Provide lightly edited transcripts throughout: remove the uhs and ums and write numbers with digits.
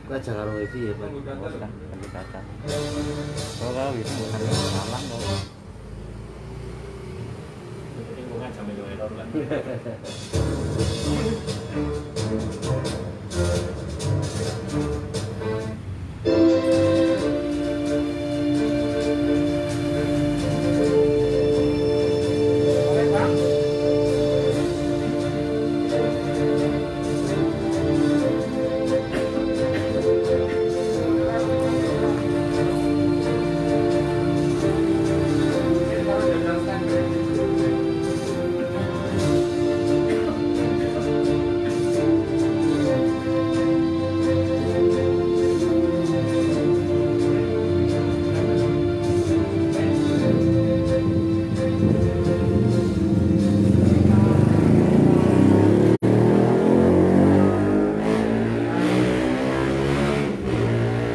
Aja karo wifi ya, Pak. Bukan pendekatan. Kalau itu kan malang kok. Lingkungan sampai dua error lah.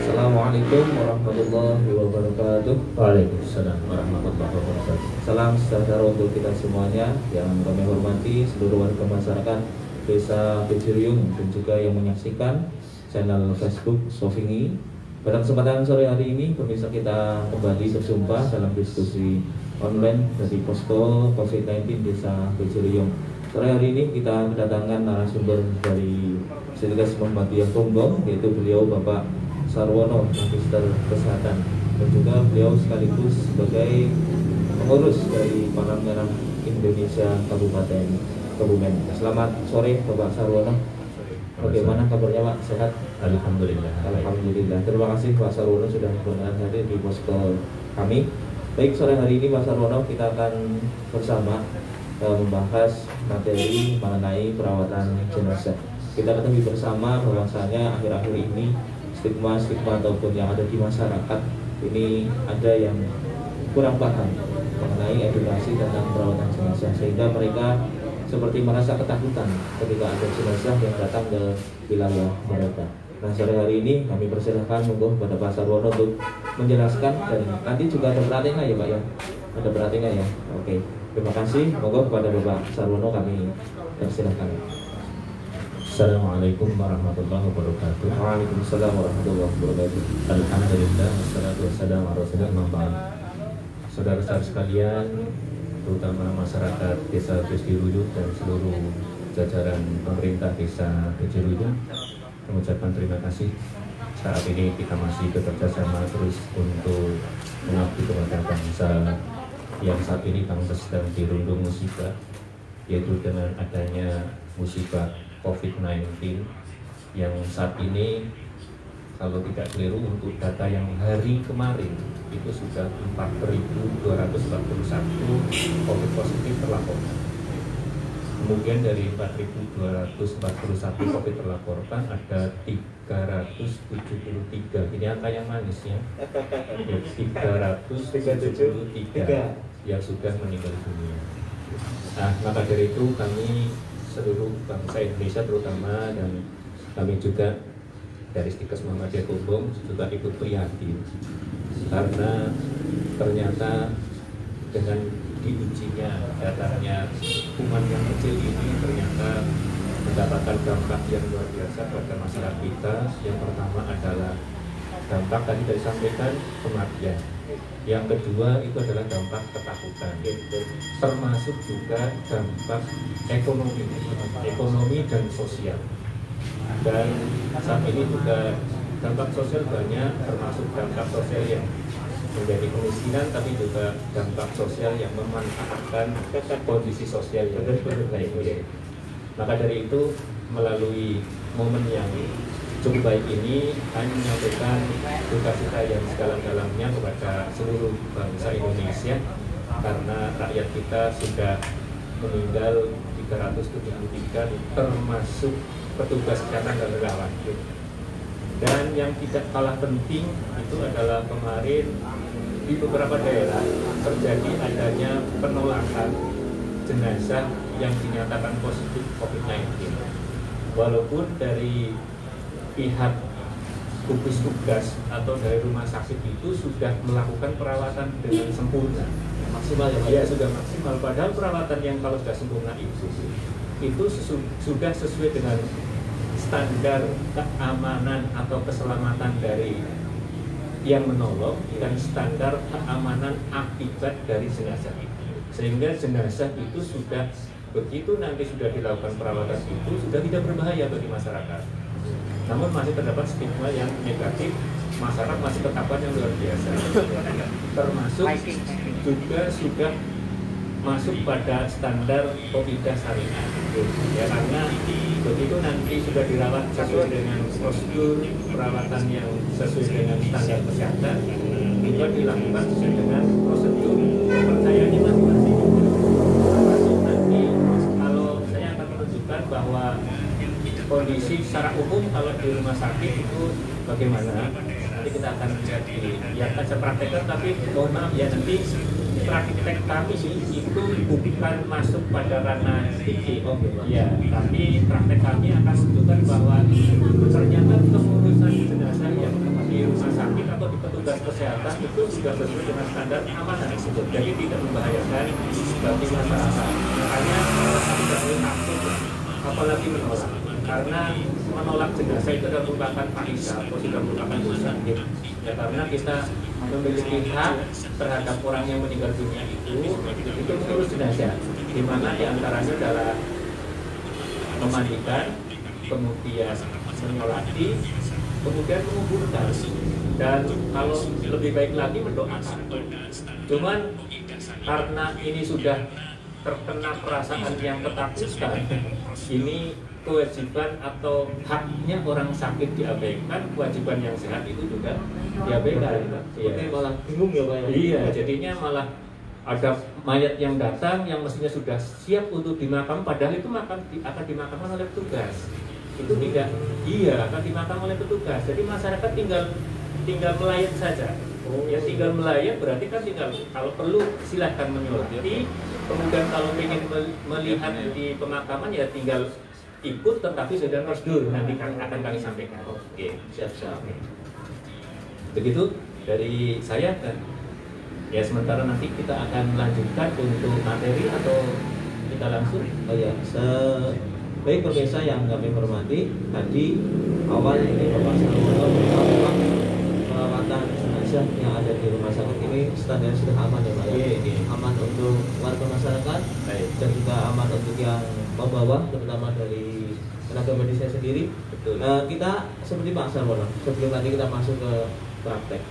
Assalamualaikum warahmatullahi wabarakatuh. Waalaikumsalam warahmatullahi wabarakatuh. Salam sejahtera untuk kita semuanya yang kami hormati, seluruh warga masyarakat Desa Bejiriung dan juga yang menyaksikan channel Facebook Sofingi. Pada kesempatan sore hari ini, pemirsa kita kembali berjumpa dalam diskusi online dari Posko COVID-19 Desa Bejiriung. Sore hari ini kita kedatangan narasumber dari Satgas Muhammadiyah Tonggong, yaitu beliau Bapak Sarwono, Magister Kesehatan, dan juga beliau sekaligus sebagai pengurus dari Palang Merah Indonesia Kabupaten Kebumen. Selamat sore Bapak Sarwono. Bagaimana kabarnya Pak? Sehat? Alhamdulillah. Alhamdulillah. Terima kasih Pak Sarwono sudah berkenan hadir di posko kami. Baik, sore hari ini Pak Sarwono kita akan bersama membahas materi mengenai perawatan jenazah. Kita ketahui bersama bahwasanya akhir-akhir ini stigma ataupun yang ada di masyarakat ini ada yang kurang paham mengenai edukasi tentang perawatan jenazah, sehingga mereka seperti merasa ketakutan ketika ada jenazah yang datang ke wilayah mereka. Nah, sore hari ini kami persilahkan monggo pada Pak Sarwono untuk menjelaskan, dan nanti juga ada pelatihan ya Pak ya, ada pelatihan ya. Oke, terima kasih. Monggo kepada Bapak Sarwono kami persilahkan. Assalamualaikum warahmatullahi wabarakatuh. Waalaikumsalam warahmatullahi wabarakatuh. Alhamdulillah, wassalatu wassalamu ala rasulillah. Saudara-saudara sekalian, terutama masyarakat Desa Bejiruyung dan seluruh jajaran pemerintah Desa Bejiruyung, mengucapkan terima kasih. Saat ini kita masih bekerja sama terus untuk mengabdi kepada bangsa yang saat ini bangsa sedang dirundung musibah, yaitu dengan adanya musibah COVID-19 yang saat ini kalau tidak keliru untuk data yang hari kemarin itu sudah 4.241 COVID positif terlaporkan. Kemudian dari 4.241 COVID terlaporkan ada 373, ini angka yang manis ya, 373 yang sudah meninggal dunia. Nah, maka dari itu kami seluruh bangsa Indonesia terutama, dan kami juga dari Satgas Muhammadiyah Tonggong juga ikut prihatin karena ternyata dengan diujinya datanya kuman yang kecil ini ternyata mendapatkan dampak yang luar biasa pada masyarakat kita. Yang pertama adalah dampak tadi sudah disampaikan, kematian. Yang kedua itu adalah dampak ketakutan, termasuk juga dampak ekonomi dan sosial. Dan saat ini juga dampak sosial banyak, termasuk dampak sosial yang menjadi kemiskinan, tapi juga dampak sosial yang memanfaatkan kondisi sosial yang baik. Maka dari itu, melalui momen yang cukup baik ini, kami menyampaikan duka cita yang sedalam-dalamnya kepada seluruh bangsa Indonesia, karena rakyat kita sudah meninggal 373, termasuk petugas kesehatan dan relawan. Dan yang tidak kalah penting itu adalah kemarin di beberapa daerah terjadi adanya penolakan jenazah yang dinyatakan positif COVID-19. Walaupun dari pihak gugus tugas atau dari rumah sakit itu sudah melakukan perawatan dengan sempurna, Maksimal ya Pak? ya sudah maksimal. Padahal perawatan yang kalau sudah sempurna itu sudah sesuai dengan standar keamanan atau keselamatan dari yang menolong dan standar keamanan akibat dari jenazah itu. Sehingga jenazah itu sudah begitu nanti sudah dilakukan perawatan itu sudah tidak berbahaya bagi masyarakat. Namun masih terdapat stigma yang negatif, masyarakat masih ketakutan yang luar biasa. Termasuk juga sudah masuk pada standar Qoidah syariah. Ya, karena begitu nanti sudah dirawat sesuai dengan prosedur perawatan yang sesuai dengan standar kesehatan, juga dilakukan sesuai dengan prosedur kepercayaannya masing-masing. Termasuk nanti kalau saya akan menunjukkan bahwa kondisi secara umum kalau di rumah sakit itu bagaimana, nanti kita akan lihat ya akan saya praktekkan, tapi mohon maaf ya nanti praktek kami itu bukan masuk pada ranah fikih, ya, tapi praktek kami akan menunjukkan bahwa ternyata pengurusan jenazah yang di rumah sakit atau di petugas kesehatan itu sudah sesuai dengan standar keamanan, jadi tidak membahayakan bagi masyarakat. Makanya kami tidak boleh takut, apalagi menolak, karena menolak jenazah itu adalah merupakan fahisyah atau sudah merupakan dosa. Ya, karena kita memiliki hak terhadap orang yang meninggal dunia itu mengurus jenazah, di mana diantaranya adalah memandikan, kemudian menyolati, kemudian menguburkan, dan kalau lebih baik lagi mendoakan. Cuman karena ini sudah terkena perasaan yang ketakutan, ini kewajiban atau haknya orang sakit diabaikan, kewajiban yang sehat itu juga diabaikan. Iya. Malah bingung ya Pak. Iya, jadinya malah ada mayat yang datang yang mestinya sudah siap untuk dimakam, padahal itu akan dimakamkan oleh petugas. Itu tidak, iya akan dimakam oleh petugas. Jadi masyarakat tinggal melayat saja. Ya tinggal melayat berarti kan tinggal kalau perlu silahkan menyolati. Kemudian kalau ingin melihat di pemakaman ya tinggal ikut, tetapi sudah prosedur nanti akan kami sampaikan. Oke, siap-siap. Begitu dari saya, dan ya sementara nanti kita akan lanjutkan untuk materi atau kita langsung. Oh ya, baik pemirsa yang kami hormati, tadi awal ini Bapak Sarwono memang perawatan jenazah yang ada di rumah sakit ini standar sudah aman ya Pak ya? Aman untuk warga masyarakat, dan juga aman untuk yang membawa, terutama dari tenaga medisnya sendiri. Betul. Kita seperti Pak Sarwono, sebelum nanti kita masuk ke praktek,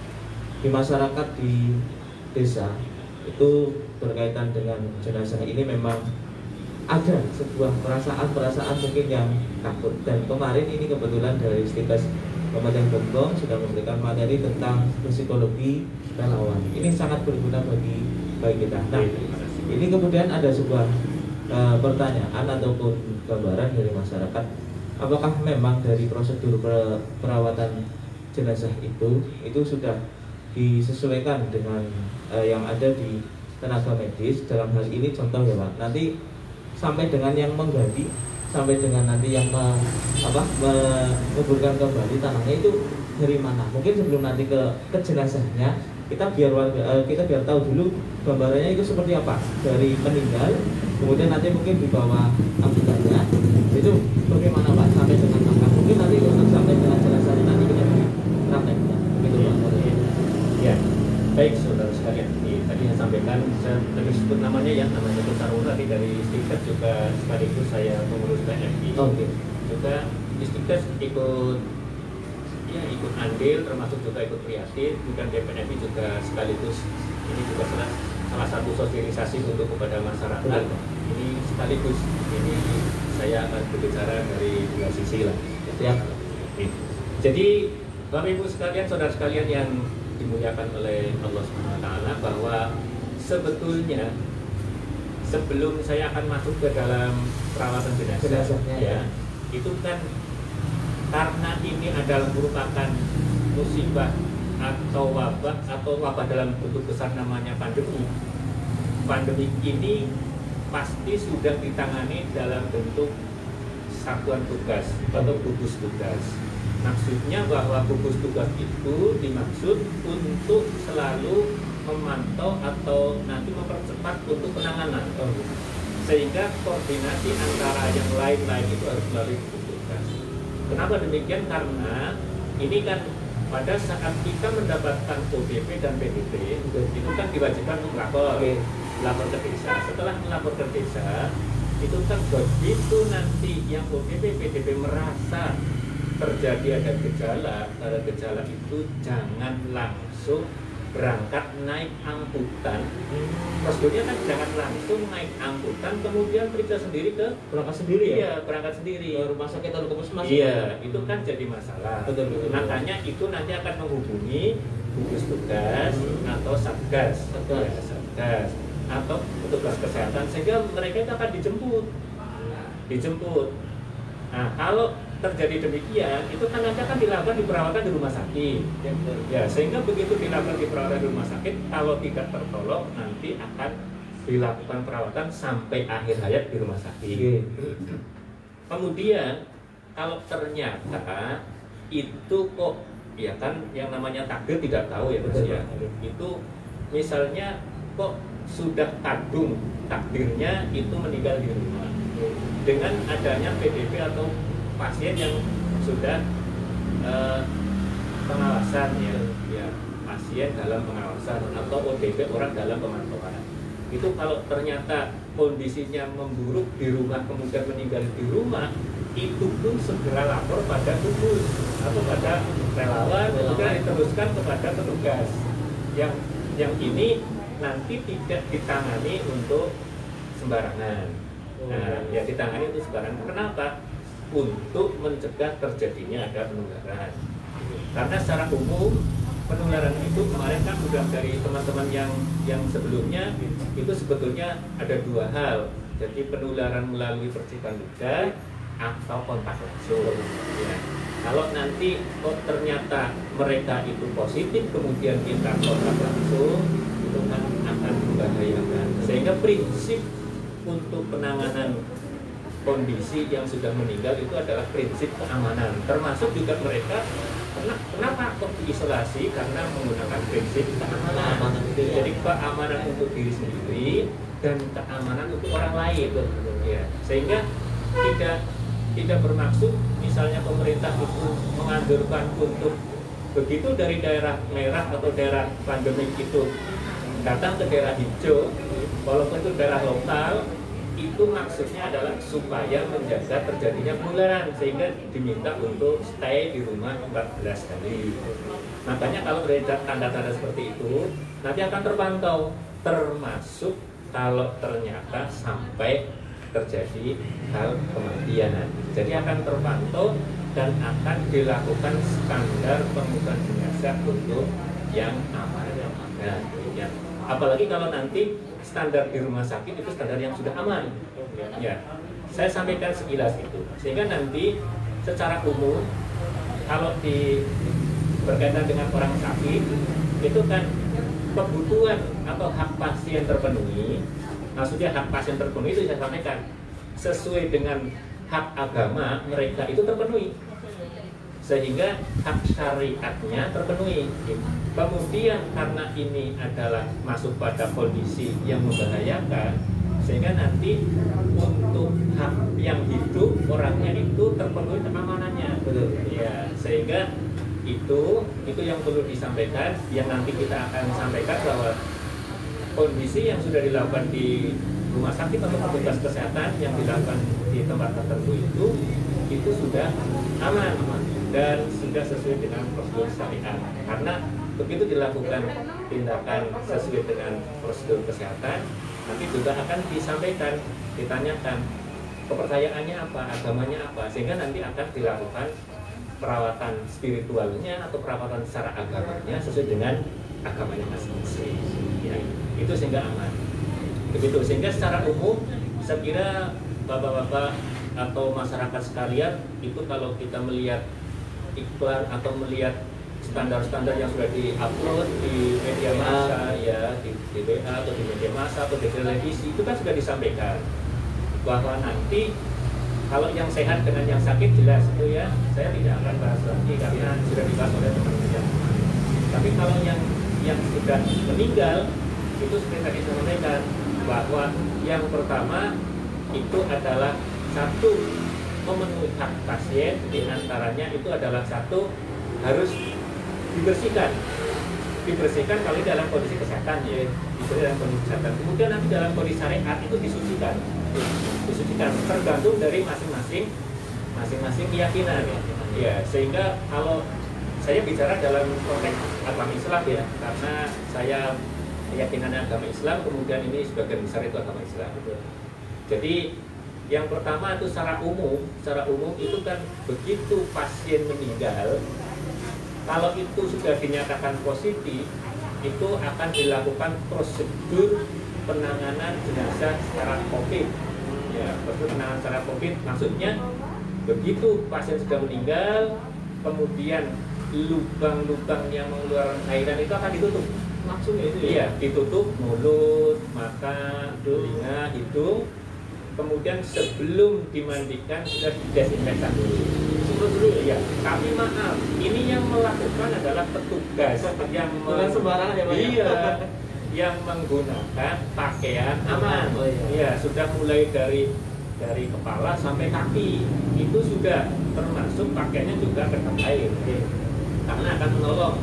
di masyarakat di desa itu berkaitan dengan jenazah ini memang ada sebuah perasaan mungkin yang takut. Dan kemarin ini kebetulan dari Stikes Kabupaten Gembong sudah memberikan materi tentang psikologi relawan. Ini sangat berguna bagi kita. Nah, ini kemudian ada sebuah pertanyaan ataupun gambaran dari masyarakat, apakah memang dari prosedur perawatan jenazah itu sudah disesuaikan dengan yang ada di tenaga medis. Dalam hal ini contoh ya Pak, nanti sampai dengan yang menggali, sampai dengan nanti yang menguburkan kembali tanahnya itu dari mana? Mungkin sebelum nanti ke jenazahnya, kita biar tahu dulu gambarannya itu seperti apa dari meninggal, kemudian nanti mungkin di bawah ambulannya itu bagaimana Pak sampai dengan makam. Mungkin nanti untuk sampai dengan jenazahnya nanti kita prakteknya begitu Pak. Ya, baik saudara sekalian, tadi saya sampaikan, saya tadi sebut namanya ya, namanya Dr. Sarwono dari Stikes, juga sekaligus saya pengurus PNFI. Juga di Stikes ikut andil, termasuk juga ikut prihatin, kemudian PNFI juga sekaligus ini juga salah satu sosialisasi untuk kepada masyarakat. Ini sekaligus ini saya akan berbicara dari dua sisi lah. Ya. Jadi Bapak Ibu sekalian, saudara sekalian yang dimuliakan oleh Allah SWT, bahwa sebetulnya sebelum saya akan masuk ke dalam perawatan jenazah ya, itu kan karena ini adalah merupakan musibah atau wabah dalam bentuk besar namanya pandemi. Pandemi ini pasti sudah ditangani dalam bentuk satuan tugas atau gugus tugas. Maksudnya bahwa gugus tugas itu dimaksud untuk selalu memantau atau nanti mempercepat untuk penanganan, sehingga koordinasi antara yang lain-lain itu harus melalui gugus tugas. Kenapa demikian? Karena ini kan pada saat kita mendapatkan ODP dan PDP itu kan diwajibkan untuk lapor ke desa. Setelah melapor ke desa, itu kan begitu nanti yang ODP PDP merasa terjadi ada gejala itu jangan langsung berangkat naik angkutan. Prosedurnya kan jangan langsung naik angkutan kemudian periksa sendiri ke Berangkat sendiri ya? Iya, berangkat sendiri Ke rumah sakit atau ke puskesmas? Iya, itu kan jadi masalah. Betul. Makanya itu nanti akan menghubungi gugus tugas atau satgas, ya, satgas atau petugas kesehatan sehingga mereka itu akan dijemput. Nah, kalau terjadi demikian, itu kan nanti akan dilakukan di perawatan di rumah sakit. Ya, sehingga begitu dilakukan di perawatan di rumah sakit, kalau tidak tertolong nanti akan dilakukan perawatan sampai akhir hayat di rumah sakit. Kemudian kalau ternyata itu kok ya kan yang namanya takdir tidak tahu ya Mas ya. Itu misalnya kok sudah kadung takdirnya itu meninggal di rumah. Dengan adanya PDP atau pasien yang sudah pengawasan ya pasien dalam pengawasan atau ODP orang dalam pemantauan. Itu kalau ternyata kondisinya memburuk di rumah kemudian meninggal di rumah, itu pun segera lapor pada gugus atau pada relawan kemudian diteruskan kepada petugas yang ini nanti tidak ditangani untuk sembarangan. Nah, ya ditangani untuk sembarangan. Kenapa? Untuk mencegah terjadinya ada penularan. Karena secara umum penularan itu kemarin kan sudah dari teman-teman yang sebelumnya itu sebetulnya ada dua hal. Jadi penularan melalui percikan ludah atau kontak langsung. Ya. Kalau nanti kok ternyata mereka itu positif kemudian kita kontak langsung, itu kan akan membahayakan. Sehingga prinsip untuk penanganan kondisi yang sudah meninggal itu adalah prinsip keamanan. Termasuk juga mereka kenapa kok diisolasi karena menggunakan prinsip keamanan. Jadi keamanan untuk diri sendiri dan keamanan untuk orang lain. Ya. Sehingga tidak bermaksud misalnya pemerintah itu menganjurkan untuk begitu dari daerah merah atau daerah pandemik itu datang ke daerah hijau, walaupun itu daerah lokal, itu maksudnya adalah supaya menjaga terjadinya penularan sehingga diminta untuk stay di rumah 14 hari. Makanya kalau beredar tanda-tanda seperti itu nanti akan terpantau, termasuk kalau ternyata sampai terjadi hal kematian. Jadi akan terpantau dan akan dilakukan standar pengukuran jenazah untuk yang aman. Nah, ya. Apalagi kalau nanti standar di rumah sakit itu standar yang sudah aman. Ya, saya sampaikan sekilas itu. Sehingga nanti secara umum kalau berkaitan dengan orang sakit itu kan kebutuhan atau hak pasien terpenuhi. Maksudnya hak pasien terpenuhi itu saya sampaikan sesuai dengan hak agama mereka itu terpenuhi. Sehingga hak syariatnya terpenuhi. Kemudian karena ini adalah masuk pada kondisi yang membahayakan, sehingga nanti untuk hak yang hidup orangnya itu terpenuhi keamanannya. Ya, sehingga itu yang perlu disampaikan, yang nanti kita akan sampaikan bahwa kondisi yang sudah dilakukan di rumah sakit atau petugas kesehatan yang dilakukan di tempat tertentu itu sudah aman dan sudah sesuai dengan prosedur syariat. Karena begitu dilakukan tindakan sesuai dengan prosedur kesehatan, nanti juga akan disampaikan, ditanyakan kepercayaannya apa, agamanya apa, sehingga nanti akan dilakukan perawatan spiritualnya atau perawatan secara agamanya sesuai dengan agamanya masing-masing. Ya, itu sehingga aman. Begitu, sehingga secara umum saya kira bapak-bapak atau masyarakat sekalian itu kalau kita melihat iklan atau melihat standar-standar yang sudah di-upload di media massa ya, di WA atau di media massa atau di televisi itu kan sudah disampaikan bahwa nanti kalau yang sehat dengan yang sakit jelas itu ya, saya tidak akan bahas lagi karena sudah dibahas oleh teman-teman. Tapi kalau yang sudah meninggal itu seperti tadi saya sampaikan bahwa yang pertama itu adalah satu memenuhi hak pasien, diantaranya itu adalah satu, harus dibersihkan kalau dalam kondisi kesehatan ya, dalam kondisi kesehatan. Kemudian nanti dalam kondisi syariat itu disucikan tergantung dari masing-masing keyakinan ya. Sehingga kalau saya bicara dalam konteks agama Islam ya, karena saya keyakinan agama Islam, kemudian ini sebagian besar itu agama Islam. Jadi yang pertama itu secara umum itu kan begitu pasien meninggal, kalau itu sudah dinyatakan positif, itu akan dilakukan prosedur penanganan jenazah secara COVID. Ya, prosedur penanganan secara COVID maksudnya begitu pasien sudah meninggal, kemudian lubang-lubang yang mengeluarkan cairan itu akan ditutup. Langsung ya itu ya? Iya, ditutup mulut, mata, telinga, hidung. Kemudian sebelum dimandikan sudah didesinfektan dulu. Ya, tapi maaf, ini yang melakukan adalah petugas yang sembarangan ya Pak? Iya, yang menggunakan pakaian aman. Oh, iya. Ya, sudah mulai dari kepala sampai kaki itu sudah termasuk pakaiannya juga kedap air, karena akan menolong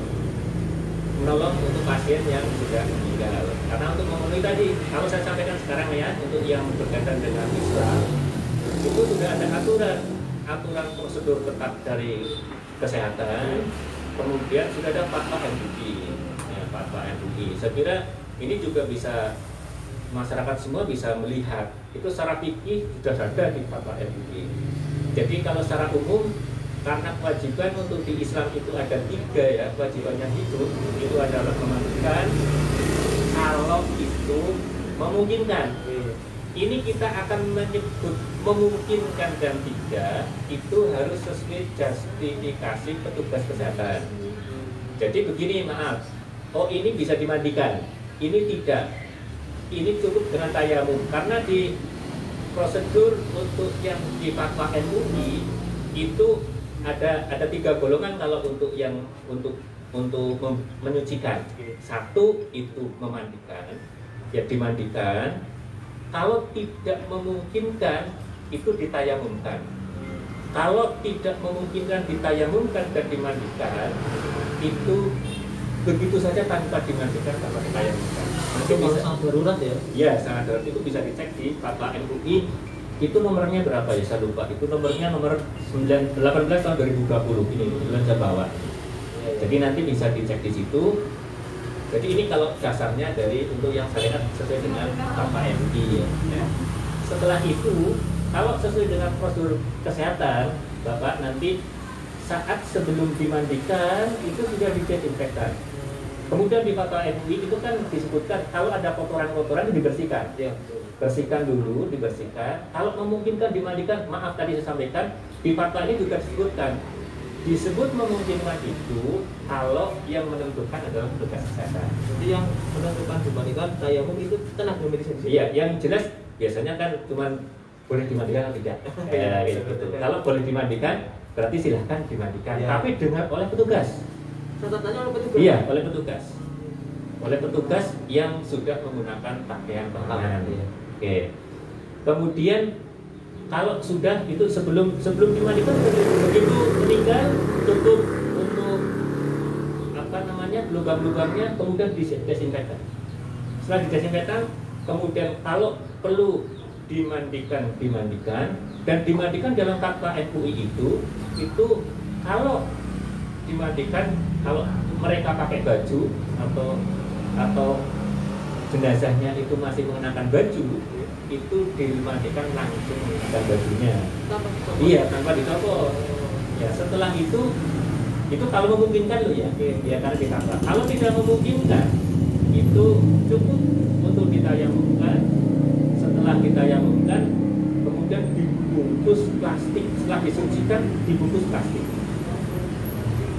untuk pasien yang sudah meninggal. Karena untuk memenuhi tadi, kalau saya sampaikan sekarang ya, untuk yang berkaitan dengan Islam, itu sudah ada aturan prosedur ketat dari kesehatan, kemudian sudah ada fatwa MUI, ya, fatwa MUI. Saya kira ini juga bisa masyarakat semua bisa melihat itu secara fikih sudah ada di fatwa MUI. Jadi kalau secara umum, karena kewajiban untuk di Islam itu ada 3 ya, kewajibannya itu adalah memandikan kalau itu memungkinkan. Ini kita akan menyebut memungkinkan dan tidak, itu harus sesuai justifikasi petugas kesehatan. Jadi begini, maaf, oh ini bisa dimandikan, ini tidak, ini cukup dengan tayamum. Karena di prosedur untuk yang di fatwa MUI itu ada 3 golongan kalau untuk yang untuk menyucikan. Satu itu memandikan, ya dimandikan. Kalau tidak memungkinkan itu ditayamumkan. Kalau tidak memungkinkan ditayamumkan dan dimandikan, itu begitu saja tanpa dimandikan, tanpa ditayamumkan. Itu kalau sangat darurat ya? Ya, sangat darurat. Itu bisa dicek di fatwa MUI. Itu nomornya berapa ya, saya lupa. Itu nomornya nomor 18 tahun 2020 ini, bulan bawah. Jadi nanti bisa dicek di situ. Jadi ini kalau dasarnya dari untuk yang syariat sesuai dengan fatwa MUI ya. Setelah itu, kalau sesuai dengan prosedur kesehatan, Bapak nanti saat sebelum dimandikan itu sudah didesinfektan. Kemudian di fatwa MUI itu kan disebutkan kalau ada kotoran-kotoran dibersihkan. Bersihkan dulu, dibersihkan. Kalau memungkinkan dimandikan, maaf tadi saya sampaikan di fatwa ini juga disebut memungkinkan itu kalau yang menentukan adalah petugas kesehatan. Jadi yang menentukan dimandikan tayamum itu tenaga medis. Iya, yang jelas biasanya kan cuma boleh dimandikan atau tidak. Gitu. Kalau boleh dimandikan, berarti silahkan dimandikan. Ya. Tapi dengan oleh petugas. Catatannya oleh petugas. Iya, oleh petugas. Oleh petugas yang sudah menggunakan pakaian pengaman. Oke. Kemudian kalau sudah itu sebelum dimandikan, begitu meninggal tutup untuk lubang-lubangnya, kemudian didesinfektan. Setelah didesinfektan, kemudian kalau perlu dimandikan dan dimandikan dalam fatwa MUI itu kalau dimandikan, kalau mereka pakai baju atau jenazahnya itu masih mengenakan baju, itu dimandikan langsung dengan bajunya. Iya, tanpa dicopot. Ya, setelah itu kalau memungkinkan loh ya, ya karena ditambah. Kalau tidak memungkinkan, itu cukup untuk ditayamumkan. Setelah ditayamumkan, kemudian dibungkus plastik. Setelah disucikan, dibungkus plastik.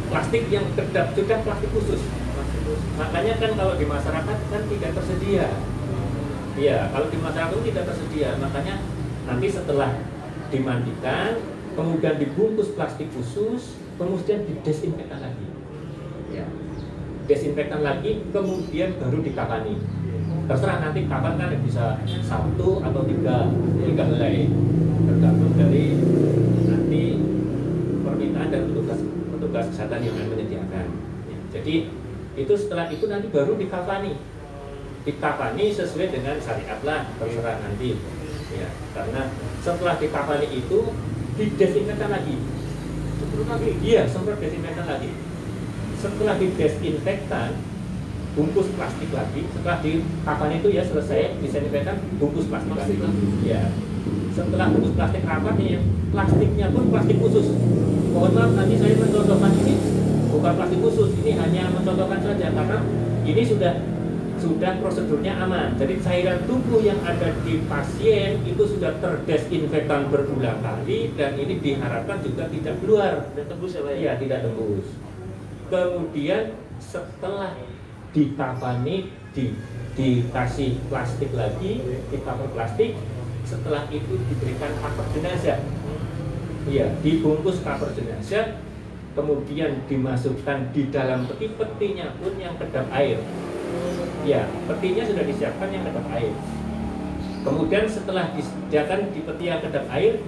Plastik yang kedap, sudah plastik khusus. Makanya kan kalau di masyarakat kan tidak tersedia. Iya, kalau di masyarakat itu tidak tersedia, makanya nanti setelah dimandikan, kemudian dibungkus plastik khusus, kemudian didesinfektan lagi. Ya, desinfektan lagi, kemudian baru dikafani. Terserah nanti kapan kan bisa 1 atau 3 helai, tergantung dari peralatan yang kami menyediakan. Ya, jadi itu setelah itu nanti baru dikafani sesuai dengan syariat lah, terserah nanti. Ya, karena setelah dikafani itu didesinfektan lagi. Iya, semprot desinfektan lagi. Setelah didesinfektan, bungkus plastik lagi. Setelah dikafani itu ya selesai didesinfektan, bungkus plastik lagi. Ya. Setelah bungkus plastik rapat ya, plastiknya pun plastik khusus. Mohon maaf nanti saya mencontohkan ini bukan plastik khusus, ini hanya mencontohkan saja karena ini sudah prosedurnya aman. Jadi cairan tubuh yang ada di pasien itu sudah terdesinfektan berulang kali dan ini diharapkan juga tidak keluar. Dan tembus ya Pak? Iya, tidak tembus. Kemudian setelah dikafani dikasih plastik lagi, dikafani plastik, setelah itu diberikan cover jenazah. Iya, dibungkus cover jenazah, kemudian dimasukkan di dalam petinya pun yang kedap air. Ya, petinya sudah disiapkan yang kedap air. Kemudian setelah disediakan di peti yang kedap air,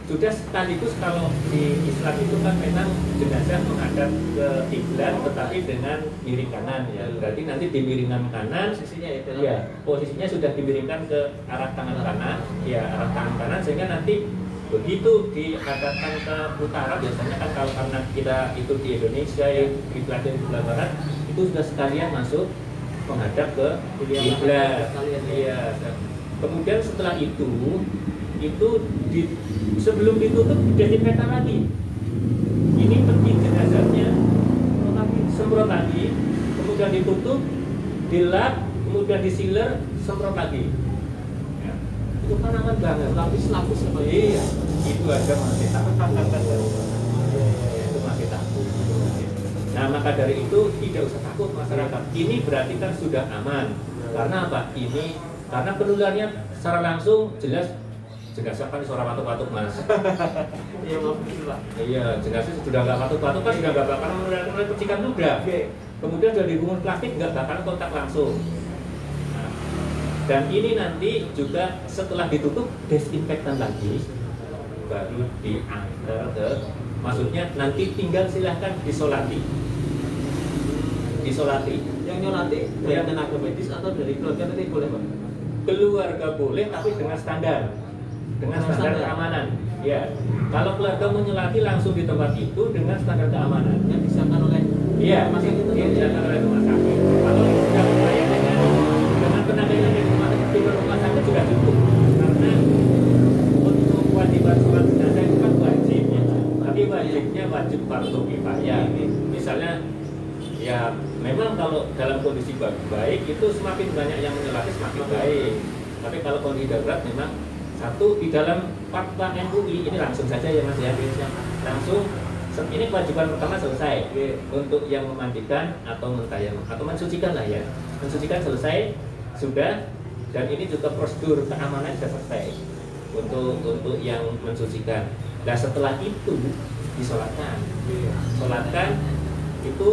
sudah sekaligus kalau di Islam itu kan memang jenazah menghadap ke kiblat tetapi dengan miring kanan ya. Berarti nanti di miringan kanan Posisinya itu ya, posisinya sudah dimiringkan ke arah tangan kanan, ya arah tangan kanan sehingga nanti begitu dihadapkan ke utara biasanya kan kalau karena kita itu di Indonesia ya kiblatnya di sebelah barat itu sudah sekalian masuk menghadap ke kiblat. Iya. Kemudian setelah itu sebelum ditutup didesinfektan lagi. Ini peti jenazahnya semprot lagi, kemudian ditutup, dilap, kemudian disiler, semprot lagi. Ya. Itu kan aman banget. Lapis apa? Iya, itu aja masih takut. Itu masih takut. Nah maka dari itu tidak usah takut masyarakat. Ini berarti kan sudah aman. Karena apa? Ini karena penularannya secara langsung jelas. Jenazah kan suara batuk-batuk mas. Iya maaf Pak. Iya, jenazah sudah nggak batuk-batuk kan sudah nggak bakal menularkan oleh percikan ludah. Kemudian sudah dibungkus plastik nggak bakal kontak langsung. Nah, dan ini nanti juga setelah ditutup desinfektan lagi, baru diantar ke, maksudnya nanti tinggal silahkan disolati. Yang nyolati dari tenaga medis atau dari keluarga nanti boleh Pak? Keluarga boleh tapi dengan standar keamanan. Ya, kalau keluarga menyolati langsung di tempat itu dengan standar keamanan Yang disahkan oleh rumah sakit disahkan oleh rumah sakit. Kalau sudah melayani dengan tenaga yang ada di rumah sakit sudah cukup karena untuk kewajiban sholat jenazah itu kan wajib ya. Tapi wajibnya wajib fardu kifayah. Misalnya ya memang kalau dalam kondisi baik itu semakin banyak yang menyolati semakin baik. Tapi kalau kondisi darurat memang satu di dalam fatwa MUI ini langsung saja ya mas ya, langsung ini kewajiban pertama selesai untuk yang memandikan atau mentayamum atau mensucikan lah ya, mensucikan selesai sudah, dan ini juga prosedur keamanan sudah selesai untuk yang mensucikan. Nah setelah itu disolatkan, itu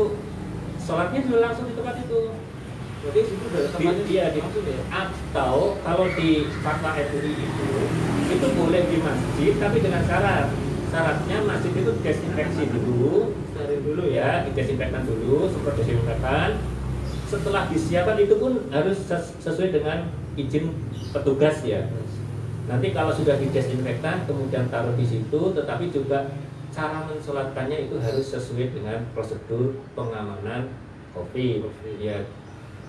sholatnya juga langsung di tempat itu. Jadi itu udah tempatnya langsung ya? Atau kalau di fatwa MUI itu boleh di masjid tapi dengan syaratnya masjid itu desinfeksi dulu, Steril dulu ya, didesinfektan dulu, semprot desinfektan. Setelah disiapkan itu pun harus sesuai dengan izin petugas ya. Nanti kalau sudah didesinfektan kemudian taruh di situ, tetapi juga cara mensolatkannya itu harus sesuai dengan prosedur pengamanan COVID. Ya.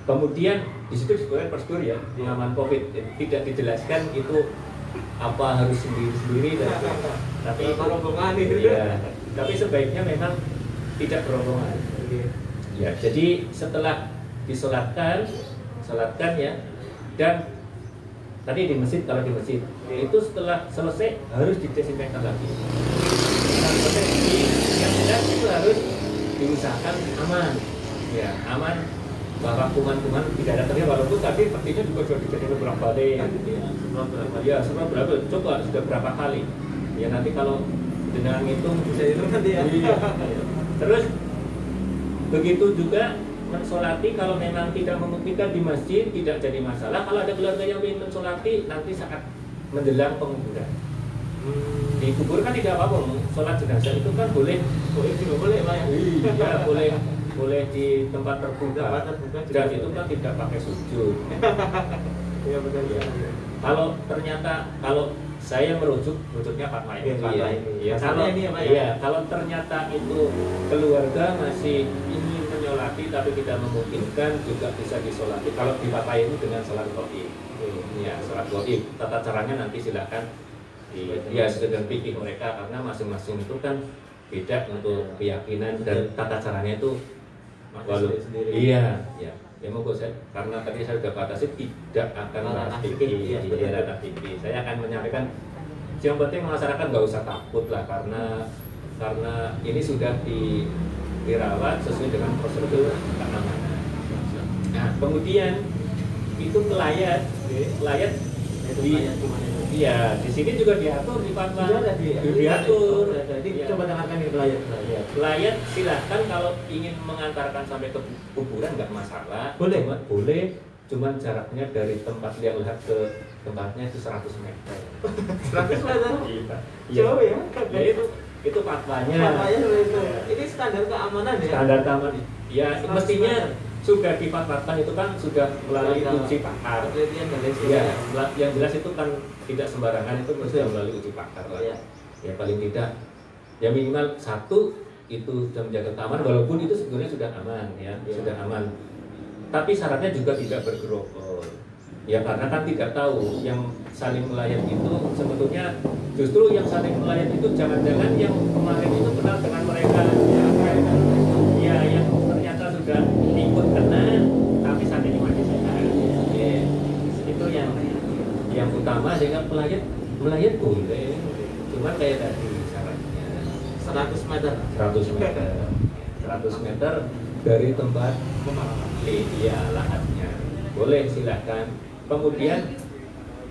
Kemudian di situ sebenarnya prosedur ya pengaman COVID, tidak dijelaskan itu apa harus sendiri-sendiri dan tapi rombongan itu ya, tapi sebaiknya memang tidak berombongan. Ya, jadi setelah disolatkan ya, dan tadi di masjid, kalau di masjid itu setelah selesai harus didesinfektan lagi. Yang jelas itu harus diusahakan aman, ya aman. Bahwa kuman-kuman tidak ada terlihat, walaupun tadi petinya juga sudah dijadikan beberapa kali. Ya, berapa? Coba sudah berapa kali? Ya nanti kalau dengan hitung bisa itu nanti ya. Iya. Terus begitu juga mensolati kalau memang tidak memungkinkan di masjid tidak jadi masalah. Kalau ada keluarga yang ingin mensolati nanti saat menjelang penguburan. dikubur kan tidak apa-apa, sholat jenazah itu kan boleh juga boleh Pak ya. iya boleh di tempat terbuka, juga dan itu boleh. kan tidak pakai sujud. Iya benar ya. Kalau ternyata saya merujuknya fatwa ini. Fatwa ini. Ya, Fatwa ini ya, Pak, ya? iya, kalau ternyata itu keluarga masih ingin menyolati tapi tidak memungkinkan, juga bisa disolati. Kalau di fatwa itu dengan sholat gaib. Ya, sholat gaib. Tata caranya nanti silakan ya sekedar pikir mereka, karena masing-masing itu kan beda untuk keyakinan dan tata caranya itu. Sendiri-sendiri. Iya, ya. Ya monggo saya, karena tadi saya sudah batasi tidak akan bahas fikih, ranah fikih. Saya akan menyampaikan yang penting masyarakat nggak usah takut lah, karena ini sudah dirawat sesuai dengan prosedur keamanan. Nah, kemudian itu pelayat iya, di sini juga diatur di fatwa. Diatur. Jadi Ya. coba dengarkan ini pelayat. Pelayat silahkan kalau ingin mengantarkan sampai ke kuburan nggak masalah. Boleh. Cuman jaraknya dari tempat liang lahat ke tempatnya itu 100 meter. 100 meter. Iya. Jauh ya. Ya itu fatwanya. Fatwanya itu. Ini standar keamanan ya. Standar keamanan. Ya 100 mestinya meter. sudah difatwakan itu kan sudah melalui uji pakar. Penelitian dan lain Ya, sebagainya. yang jelas itu kan tidak sembarangan, itu mesti melalui uji pakar lah. Iya. Ya paling tidak, ya minimal satu itu sudah menjaga keamanan, walaupun itu sebenarnya sudah aman ya, Iya. sudah aman. Tapi syaratnya juga tidak bergerombol. Ya karena kan tidak tahu yang saling melayat itu sebetulnya justru yang saling melayat itu jangan-jangan yang kemarin itu kenal dengan mereka. Ya yang ternyata sudah ikut kena, tapi saat ini masih sehat. Ya, itu yang utama, sehingga melayat boleh, cuma kayak tadi syaratnya 100 meter. 100 meter dari tempat lahatnya boleh, silahkan. Kemudian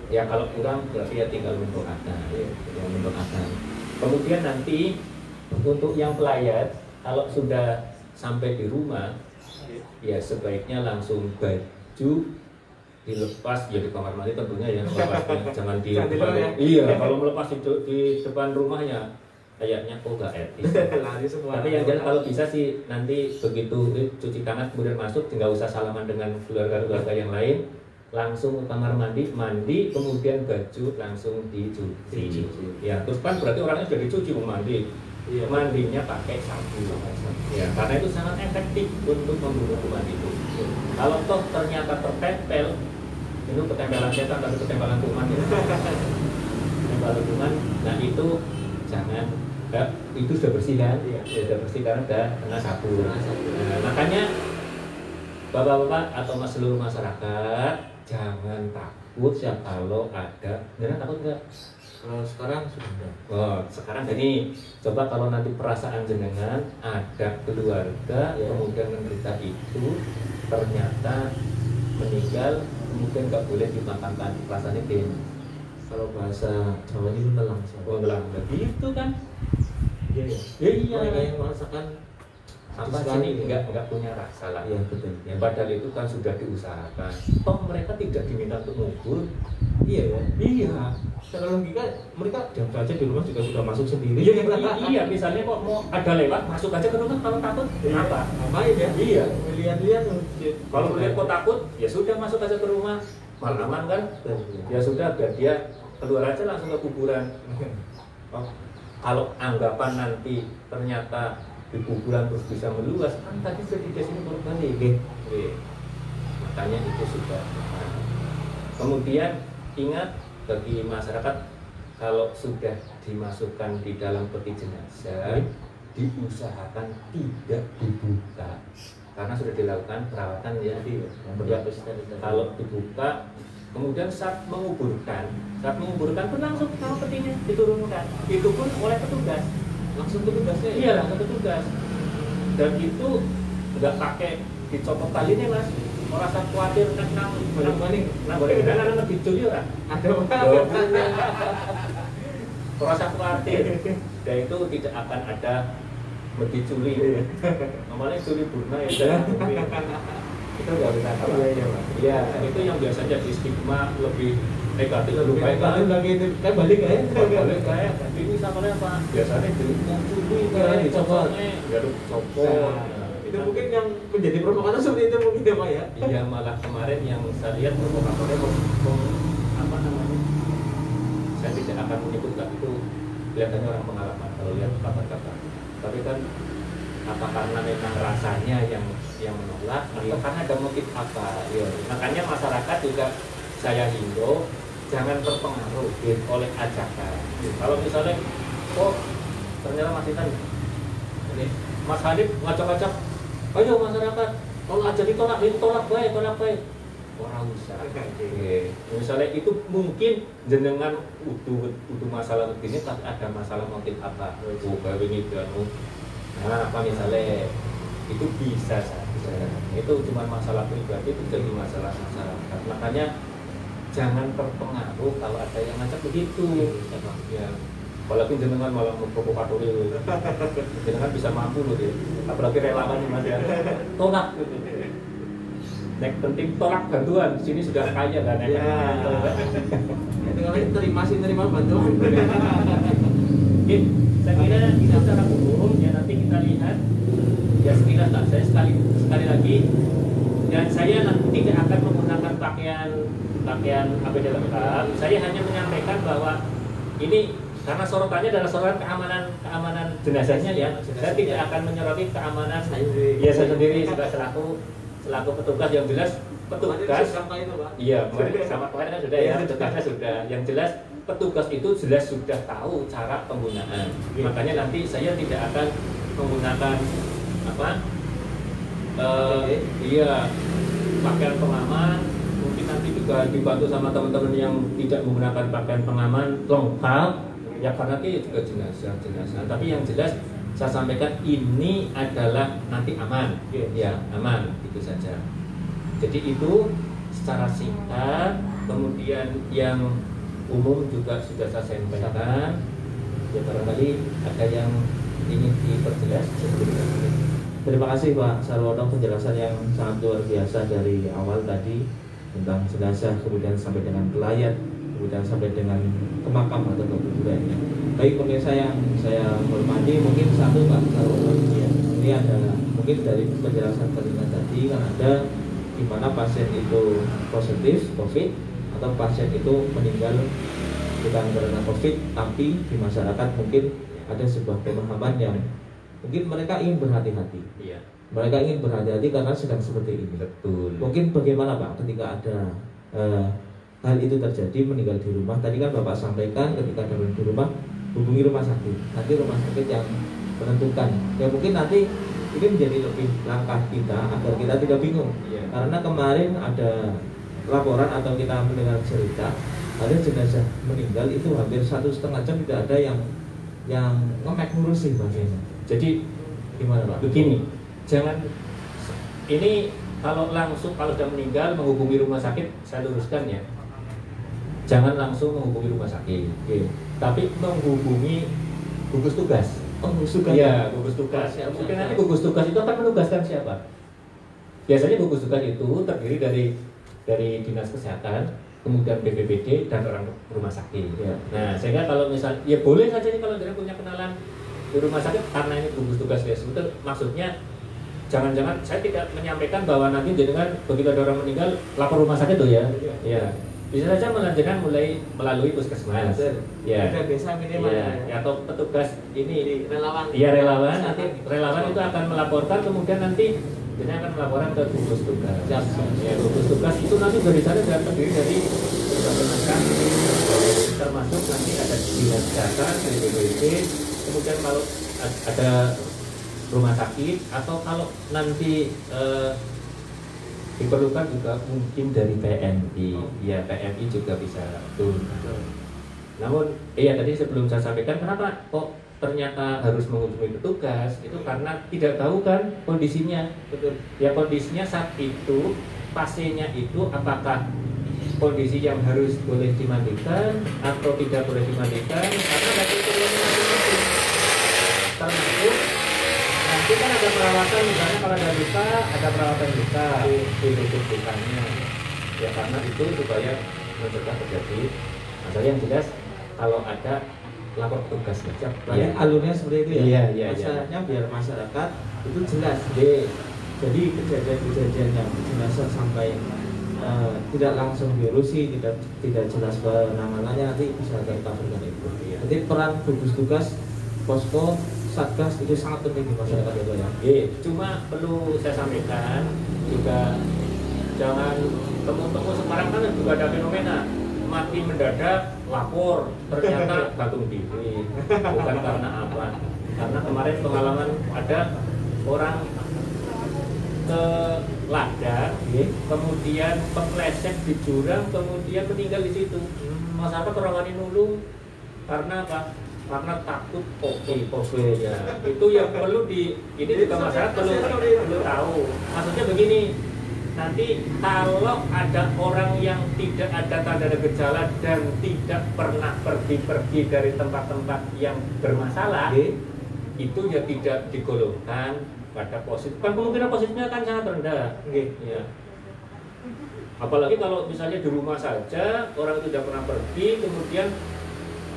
ya kalau kurang berarti ya tinggal mendoakan. Kemudian nanti untuk yang pelayat kalau sudah sampai di rumah ya sebaiknya langsung baju dilepas ya di kamar mandi tentunya ya, jangan di depan. Iya, kalau melepas di depan rumahnya kayaknya kok nggak etis. Lari semua. Tapi yang jelas kalau bisa sih nanti begitu cuci tangan kemudian masuk, nggak usah salaman dengan keluarga-keluarga yang lain, langsung ke kamar mandi kemudian baju langsung dicuci. Ya terus kan berarti orangnya sudah dicuci mandi. Iya. Mandinya pakai sabun. Ya karena itu sangat efektif untuk membunuh kuman itu. Kalau toh ternyata tertempel, itu ketempelan setan tapi ketempelan kuman ya. Ketempelan kuman, nah itu jangan. Itu sudah bersih kan? Iya. Sudah bersih karena sudah kena sabun. Nah, makanya bapak-bapak atau seluruh masyarakat jangan takut ya kalau ada. Jangan takut nggak? Kalau sekarang sudah. Oh, sekarang gini, coba kalau nanti perasaan jenengan ada keluarga Ya. kemudian menderita itu ternyata meninggal, kemudian nggak boleh dimakamkan, perasaannya gini. Kalau bahasa Jawa ini melang. Ulang begitu kan? Iya ya. Iya. Mereka yang merasakan Apa sekali sini ya. nggak punya rasa lah. Iya betul. Ya, padahal itu kan sudah diusahakan. Toh mereka tidak diminta untuk ngubur. Iya ya. Iya. Secara logika mereka jam aja di rumah juga sudah masuk sendiri. Iya, misalnya kok mau ada lewat masuk aja ke rumah, kalau takut kenapa? Ngapain ya? Iya. Lihat-lihat. Kalau melihat kok takut, ya sudah masuk aja ke rumah. Malaman kan? Ya sudah, biar dia keluar aja langsung ke kuburan. Oh, kalau anggapan nanti ternyata di kuburan terus bisa meluas, kan tadi sudah di sini berbalik. Makanya itu sudah. Kemudian ingat bagi masyarakat, kalau sudah dimasukkan di dalam peti jenazah, diusahakan tidak dibuka karena sudah dilakukan perawatan ya. Kalau dibuka, kemudian saat menguburkan pun langsung tahu petinya diturunkan, itu pun oleh petugas. Langsung petugasnya. Iya, langsung petugas. Dan itu nggak pakai dicopot talinya mas. Merasa khawatir nang Balik-balik. nang dicuri ora. Ada Merasa khawatir. Dan itu tidak akan ada dicuri. Normalnya curi burna ya. Itu nggak bisa tahu. Iya, itu yang biasa jadi stigma lebih negatif, lebih baik lagi itu kayak balik ya. balik kayak tapi ini namanya apa? Biasanya itu Dicoba. garuk copot. Itu mungkin yang menjadi provokator seperti itu mungkin ya Pak ya? Iya, malah kemarin yang saya lihat provokatornya apa namanya? Saya tidak akan menyebut, tapi itu kelihatannya orang pengalaman kalau lihat kata-kata. Tapi kan apa karena memang rasanya yang menolak atau karena ada motif apa? Ya. Makanya masyarakat juga saya himbau jangan terpengaruh oleh ajakan. Kalau misalnya, oh ternyata Mas Itan ini Mas Hanif ngajak-ngajak, ayo masyarakat, kalau aja ditolak baik. Orang usah. Misalnya itu mungkin jenengan utuh masalah begini, tapi ada masalah motif apa? Oh, kayak begini kan. Nah, apa misalnya itu bisa saja. Itu cuma masalah pribadi, itu jadi masalah masyarakat. Makanya jangan terpengaruh kalau ada yang ngajak begitu. Ya. Apalagi jenengan malah memprovokator itu. Jenengan bisa mampu loh dia. Apalagi relawan yang ada tolak gitu. Nek penting tolak bantuan, sini sudah kaya kan ya. Itu kalau terima bantuan. Oke, saya kira itu secara umum ya, nanti kita lihat ya sekilas lah. Saya sekali lagi, dan saya nanti tidak akan menggunakan pakaian APD lengkap. Saya hanya menyampaikan bahwa ini karena sorotannya adalah sorotan keamanan jenazahnya ya. Saya tidak akan menyoroti keamanan saya sendiri selaku petugas. Yang jelas petugas iya sama kemarin kan sudah ya, petugasnya sudah. Yang jelas petugas itu jelas sudah tahu cara penggunaan. Makanya nanti saya tidak akan menggunakan apa pakaian pengaman. Mungkin nanti juga dibantu sama teman-teman yang tidak menggunakan pakaian pengaman lengkap ya, karena itu juga jenazah. Tapi yang jelas saya sampaikan ini adalah nanti aman, ya aman itu saja. Jadi itu secara singkat. Kemudian yang umum juga sudah saya sampaikan. Ya barangkali ada yang ingin diperjelas sebelumnya. Terima kasih Pak Sarwono, penjelasan yang sangat luar biasa dari awal tadi tentang jenazah, kemudian sampai dengan pelayat, kemudian sampai dengan ke makam atau ke kuburan. Baik pemirsa yang saya hormati, mungkin satu Pak Sarwono, ini ada mungkin dari penjelasan telinga tadi kan ada di mana pasien itu positif COVID atau pasien itu meninggal bukan karena COVID, tapi di masyarakat mungkin ada sebuah pemahaman yang mungkin mereka ingin berhati-hati. Iya. Mereka ingin berhati-hati karena sedang seperti ini. Betul. Mungkin bagaimana Pak ketika ada hal itu terjadi, meninggal di rumah. Tadi kan Bapak sampaikan ketika dalam di rumah hubungi rumah sakit. Nanti rumah sakit yang menentukan. Ya mungkin nanti ini menjadi lebih langkah kita agar kita tidak bingung. Iya. Karena kemarin ada laporan atau kita mendengar cerita ada jenazah meninggal itu hampir 1,5 jam tidak ada yang ngemek ngurusin bahasanya. Jadi Gimana Pak? begini, jangan ini kalau sudah meninggal menghubungi rumah sakit, saya luruskan ya. Jangan langsung menghubungi rumah sakit. Oke. Tapi menghubungi gugus tugas. Oh, gugus tugas. Iya, gugus tugas. Mungkin nanti gugus tugas itu akan menugaskan siapa? Biasanya gugus tugas itu terdiri dari dinas kesehatan, kemudian BPBD dan orang rumah sakit. Ya. Nah, sehingga kalau misal ya boleh saja nih kalau dia punya kenalan di rumah sakit karena ini gugus tugas ya. Sebetulnya maksudnya jangan-jangan saya tidak menyampaikan bahwa nanti dengan begitu ada orang meninggal lapor rumah sakit tuh ya. Ya. Bisa saja melanjutkan mulai melalui puskesmas. Ya. Ada desa minimal Ya, atau petugas ini relawan. Iya relawan. Nanti relawan itu akan melaporkan, kemudian nanti dia akan melaporkan ke gugus tugas. Ya, gugus tugas itu nanti dari sana sudah terdiri dari berbagai macam, termasuk nanti ada dinas kesehatan, dari BPD, kemudian kalau ada rumah sakit atau kalau nanti diperlukan juga mungkin dari PMI, ya PMI juga bisa turun. Namun, tadi sebelum saya sampaikan kenapa kok ternyata harus menghubungi petugas itu karena tidak tahu kan kondisinya. Betul. Ya kondisinya saat itu pasiennya itu apakah kondisi yang harus boleh dimandikan atau tidak boleh dimandikan karena ada kriteria masing-masing. Termasuk nanti kan ada perawatan, misalnya kalau ada luka ada perawatan luka ditutup lukanya. Ya karena itu supaya mencegah terjadi masalah. Yang jelas kalau ada lapor petugas. Berarti alurnya seperti itu ya? Iya. Masalahnya biar masyarakat itu jelas jadi kejadian-kejadian yang jenazah sampai tidak langsung diurusi, tidak jelas penanganannya, nanti bisa tercoverkan itu. Jadi peran gugus tugas, posko, satgas itu sangat penting di masyarakat itu ya. Cuma perlu saya sampaikan juga, jangan temu-temu sekarang kan juga ada fenomena mati mendadak lapor ternyata gantung diri. Bukan karena apa? Karena kemarin pengalaman ada orang ke ladang, kemudian kepleset di jurang, kemudian meninggal di situ. Masyarakat orang lain nulung karena apa? Karena takut COVID ya. Itu yang perlu ini juga masyarakat perlu tahu. Maksudnya begini, nanti kalau ada orang yang tidak ada tanda gejala dan tidak pernah pergi dari tempat-tempat yang bermasalah, itu ya tidak digolongkan pada positif. Kan kemungkinan positifnya kan sangat rendah. Ya. Apalagi kalau misalnya di rumah saja orang itu tidak pernah pergi, kemudian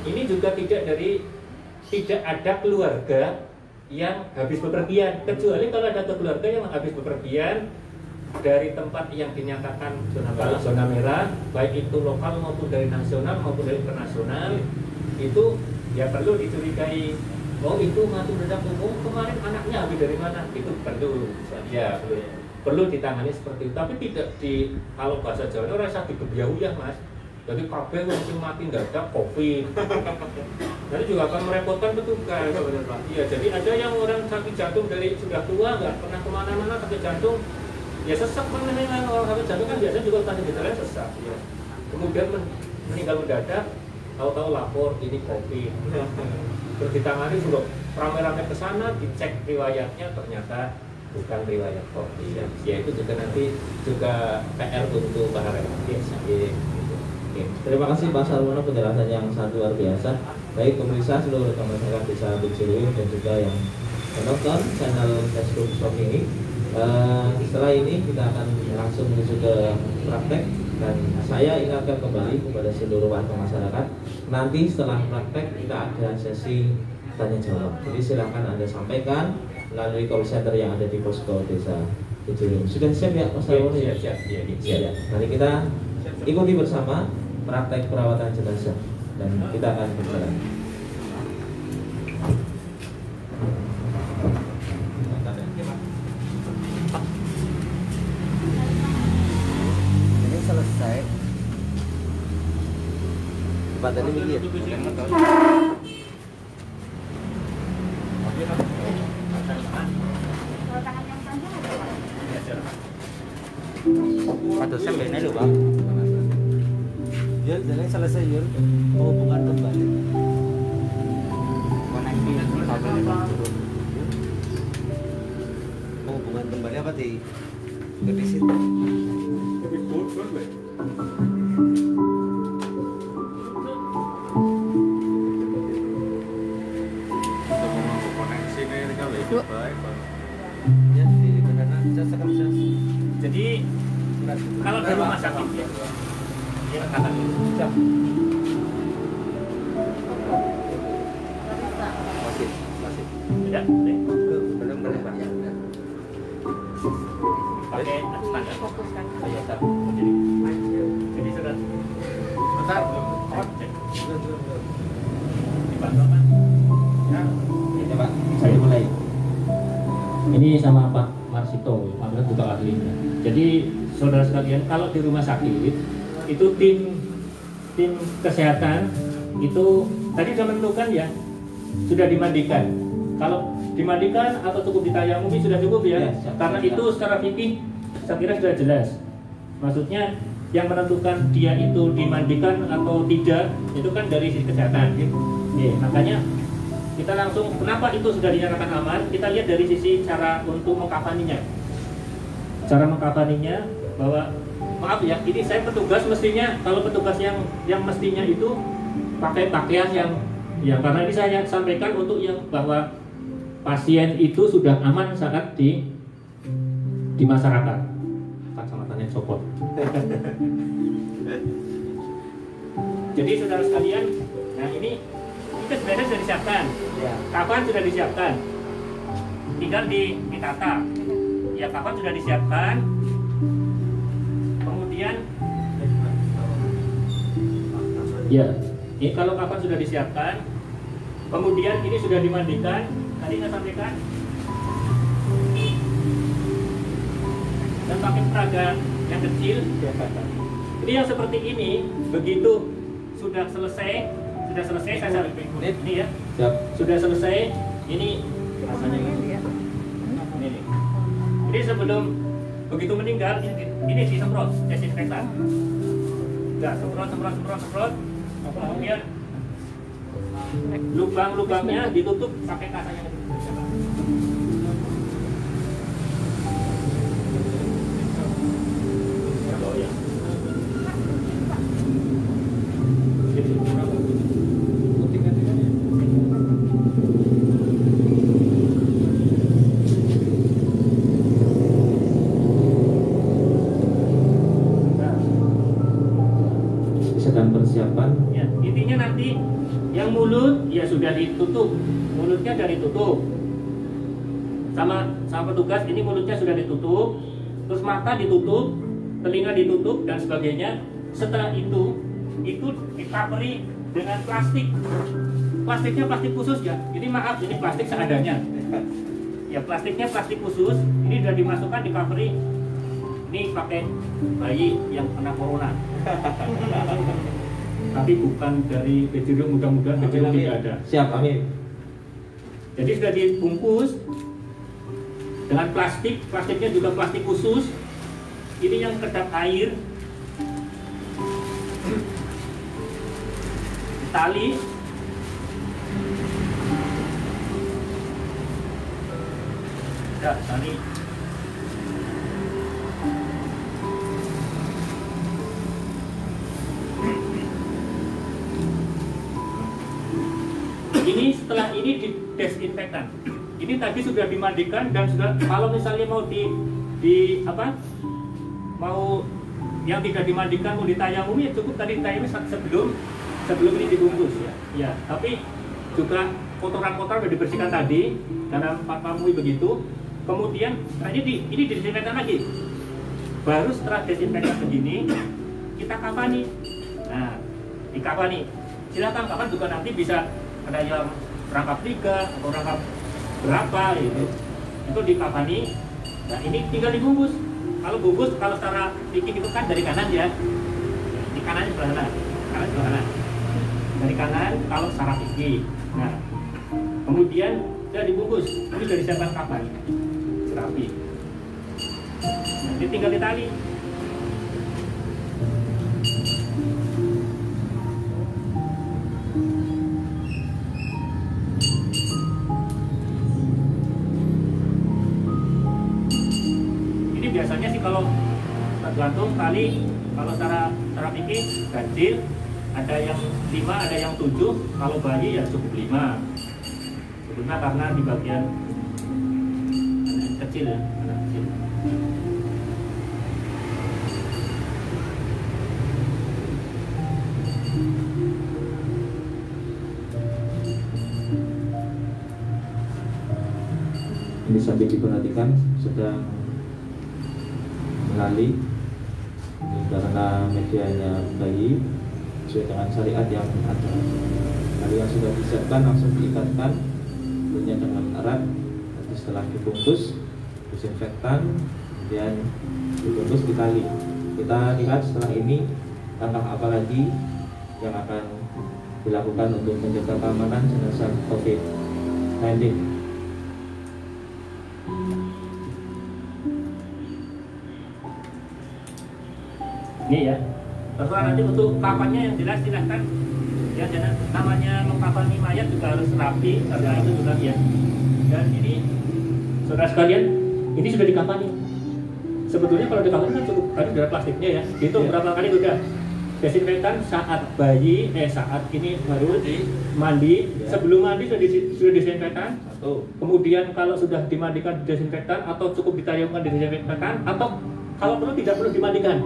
ini juga tidak ada keluarga yang habis bepergian, kecuali kalau ada keluarga yang habis bepergian dari tempat yang dinyatakan zona merah, baik itu lokal maupun dari nasional maupun dari internasional, itu ya perlu dicurigai. Oh itu mati mendadak, kemarin anaknya habis dari mana? Itu perlu ditangani seperti itu. Tapi tidak kalau bahasa Jawa orang sakit kebiayaan mas. Jadi kabeh langsung mati mendadak COVID. Nanti juga akan merepotkan petugas. Iya, jadi ada yang orang sakit jantung dari sudah tua nggak pernah kemana-mana sakit jantung. Ya sesak mengenai orang sakit jantung kan biasanya juga tanda gejala sesak. Ya. Kemudian meninggal mendadak, tahu-tahu lapor ini COVID. Terus ditangani sudah rame-rame ke sana, dicek riwayatnya ternyata bukan riwayat COVID. Ya itu juga nanti juga PR untuk para rekan. Terima kasih Pak Sarwono, penjelasan yang sangat luar biasa. Baik pemirsa seluruh masyarakat desa Bukciliwung dan juga yang menonton channel Facebook Shop ini. Setelah ini kita akan langsung menuju ke praktek, dan saya ingatkan kembali kepada seluruh warga masyarakat, nanti setelah praktek kita ada sesi tanya jawab. Jadi silakan Anda sampaikan melalui call center yang ada di posko desa Bukciliwung. Sudah siap ya Pak Sarwono? Siap. Mari kita ikuti bersama praktek perawatan jenazah dan kita akan berjalan. Ini selesai. Tempat tadi mikir. Pak dosen benar loh Bang. Ya, jadi selesai ya. Menghubungkan kembali. Koneksi kabelnya turun. Menghubungkan kembali apa di situ? Koneksi ini kan lebih baik. Ya, di mana? Jadi kalau di rumah sakit ya. Masih. Tidak, Belum Pak. pakai standar fokuskan. Jadi sudah. Bentar. Dibantu apa? Ya. Ini Pak, saya mulai. Ini sama Pak Marsito, Pak juga ahlinya. Jadi saudara sekalian, kalau di rumah sakit itu tim kesehatan itu tadi sudah menentukan ya, sudah dimandikan. Kalau dimandikan atau cukup ditayamumi sudah cukup ya, karena itu secara fikih saya kira sudah jelas. Maksudnya yang menentukan dia itu dimandikan atau tidak itu kan dari sisi kesehatan. Makanya kita langsung, kenapa itu sudah dinyatakan aman, kita lihat dari sisi cara untuk mengkafaninya. Cara mengkafaninya bahwa maaf ya, ini saya petugas mestinya, kalau petugas yang mestinya itu pakai pakaian yang ya, karena ini saya sampaikan untuk yang bahwa pasien itu sudah aman saat di masyarakat. Kacamatanya copot. Jadi saudara sekalian, nah ini tugas biasa sudah disiapkan, Ya. kapan sudah disiapkan, tinggal ditata. Ya kapan sudah disiapkan, kemudian ya ini kalau kapan sudah disiapkan, kemudian ini sudah dimandikan, tadi saya sampaikan, dan pakai peraga yang kecil. Jadi yang seperti ini, begitu sudah selesai saya sampaikan ini ya, Siap. sudah selesai, ini rasanya ini. Jadi sebelum begitu meninggal, ini disemprot desinfektan. Enggak, semprot. Kemudian lubang-lubangnya ditutup pakai kasa yang Sedang persiapan. ya, intinya nanti yang mulut ya sudah ditutup, mulutnya sudah ditutup sama petugas, ini mulutnya sudah ditutup, terus mata ditutup, telinga ditutup dan sebagainya. Setelah itu di-coveri dengan plastiknya plastik khusus ya, ini maaf ini plastik seadanya ya, plastiknya plastik khusus, ini sudah dimasukkan di-coveri. Ini pakai bayi yang kena corona tapi bukan dari Pejuru, mudah-mudahan Pejuru tidak ada. Siap, amin. Jadi sudah dibungkus dengan plastiknya juga plastik khusus. Ini yang kedap air, tali, tali. Ini setelah ini didesinfektan. Ini tadi sudah dimandikan dan sudah, kalau misalnya mau mau yang tidak dimandikan mau ditayamumi ya cukup tadi ditayamumi sebelum ini dibungkus ya. Ya, tapi juga kotoran-kotoran sudah dibersihkan tadi dalam pamui begitu. Kemudian ini didesinfektan lagi. Baru setelah desinfektan begini kita kafani. Nah, dikafani. Silakan kapan juga nanti bisa ada yang rangkap 3 atau rangkap berapa gitu, itu dikafani. Nah ini tinggal dibungkus. Kalau bungkus, kalau secara bikin itu kan dari kanan ya, di kanan sebelah kanan, dari kanan kalau secara bikin. Nah kemudian sudah dibungkus, ini sudah disiapkan kapan, rapi. Nah, ini tinggal ditali. Biasanya sih kalau tergantung kali, kalau secara pikir ganjil ada yang 5, ada yang 7. Kalau bayi ya cukup 5 karena di bagian anak kecil ya, anak kecil. Ini sambil diperhatikan sedang menali ini karena medianya bayi sesuai dengan syariat yang ada. Tali yang sudah disiapkan langsung diikatkan tentunya dengan erat. Nanti setelah dibungkus disinfektan, kemudian dibungkus ditali. Kita lihat setelah ini langkah apa lagi yang akan dilakukan untuk menjaga keamanan jenazah COVID-19. Ini ya, terus nanti untuk kapannya yang jelas silahkan ya, jangan namanya mengkafani mayat juga harus rapi karena itu juga ya. Dan ini saudara sekalian, ini sudah dikafani. Sebetulnya kalau dikafani kan cukup tadi dari plastiknya ya. Itu berapa kali sudah desinfektan saat bayi saat ini baru mandi ya. Sebelum mandi sudah disinfektan. Kemudian kalau sudah dimandikan disinfektan atau cukup ditayamkan disinfektan, atau kalau perlu tidak perlu dimandikan.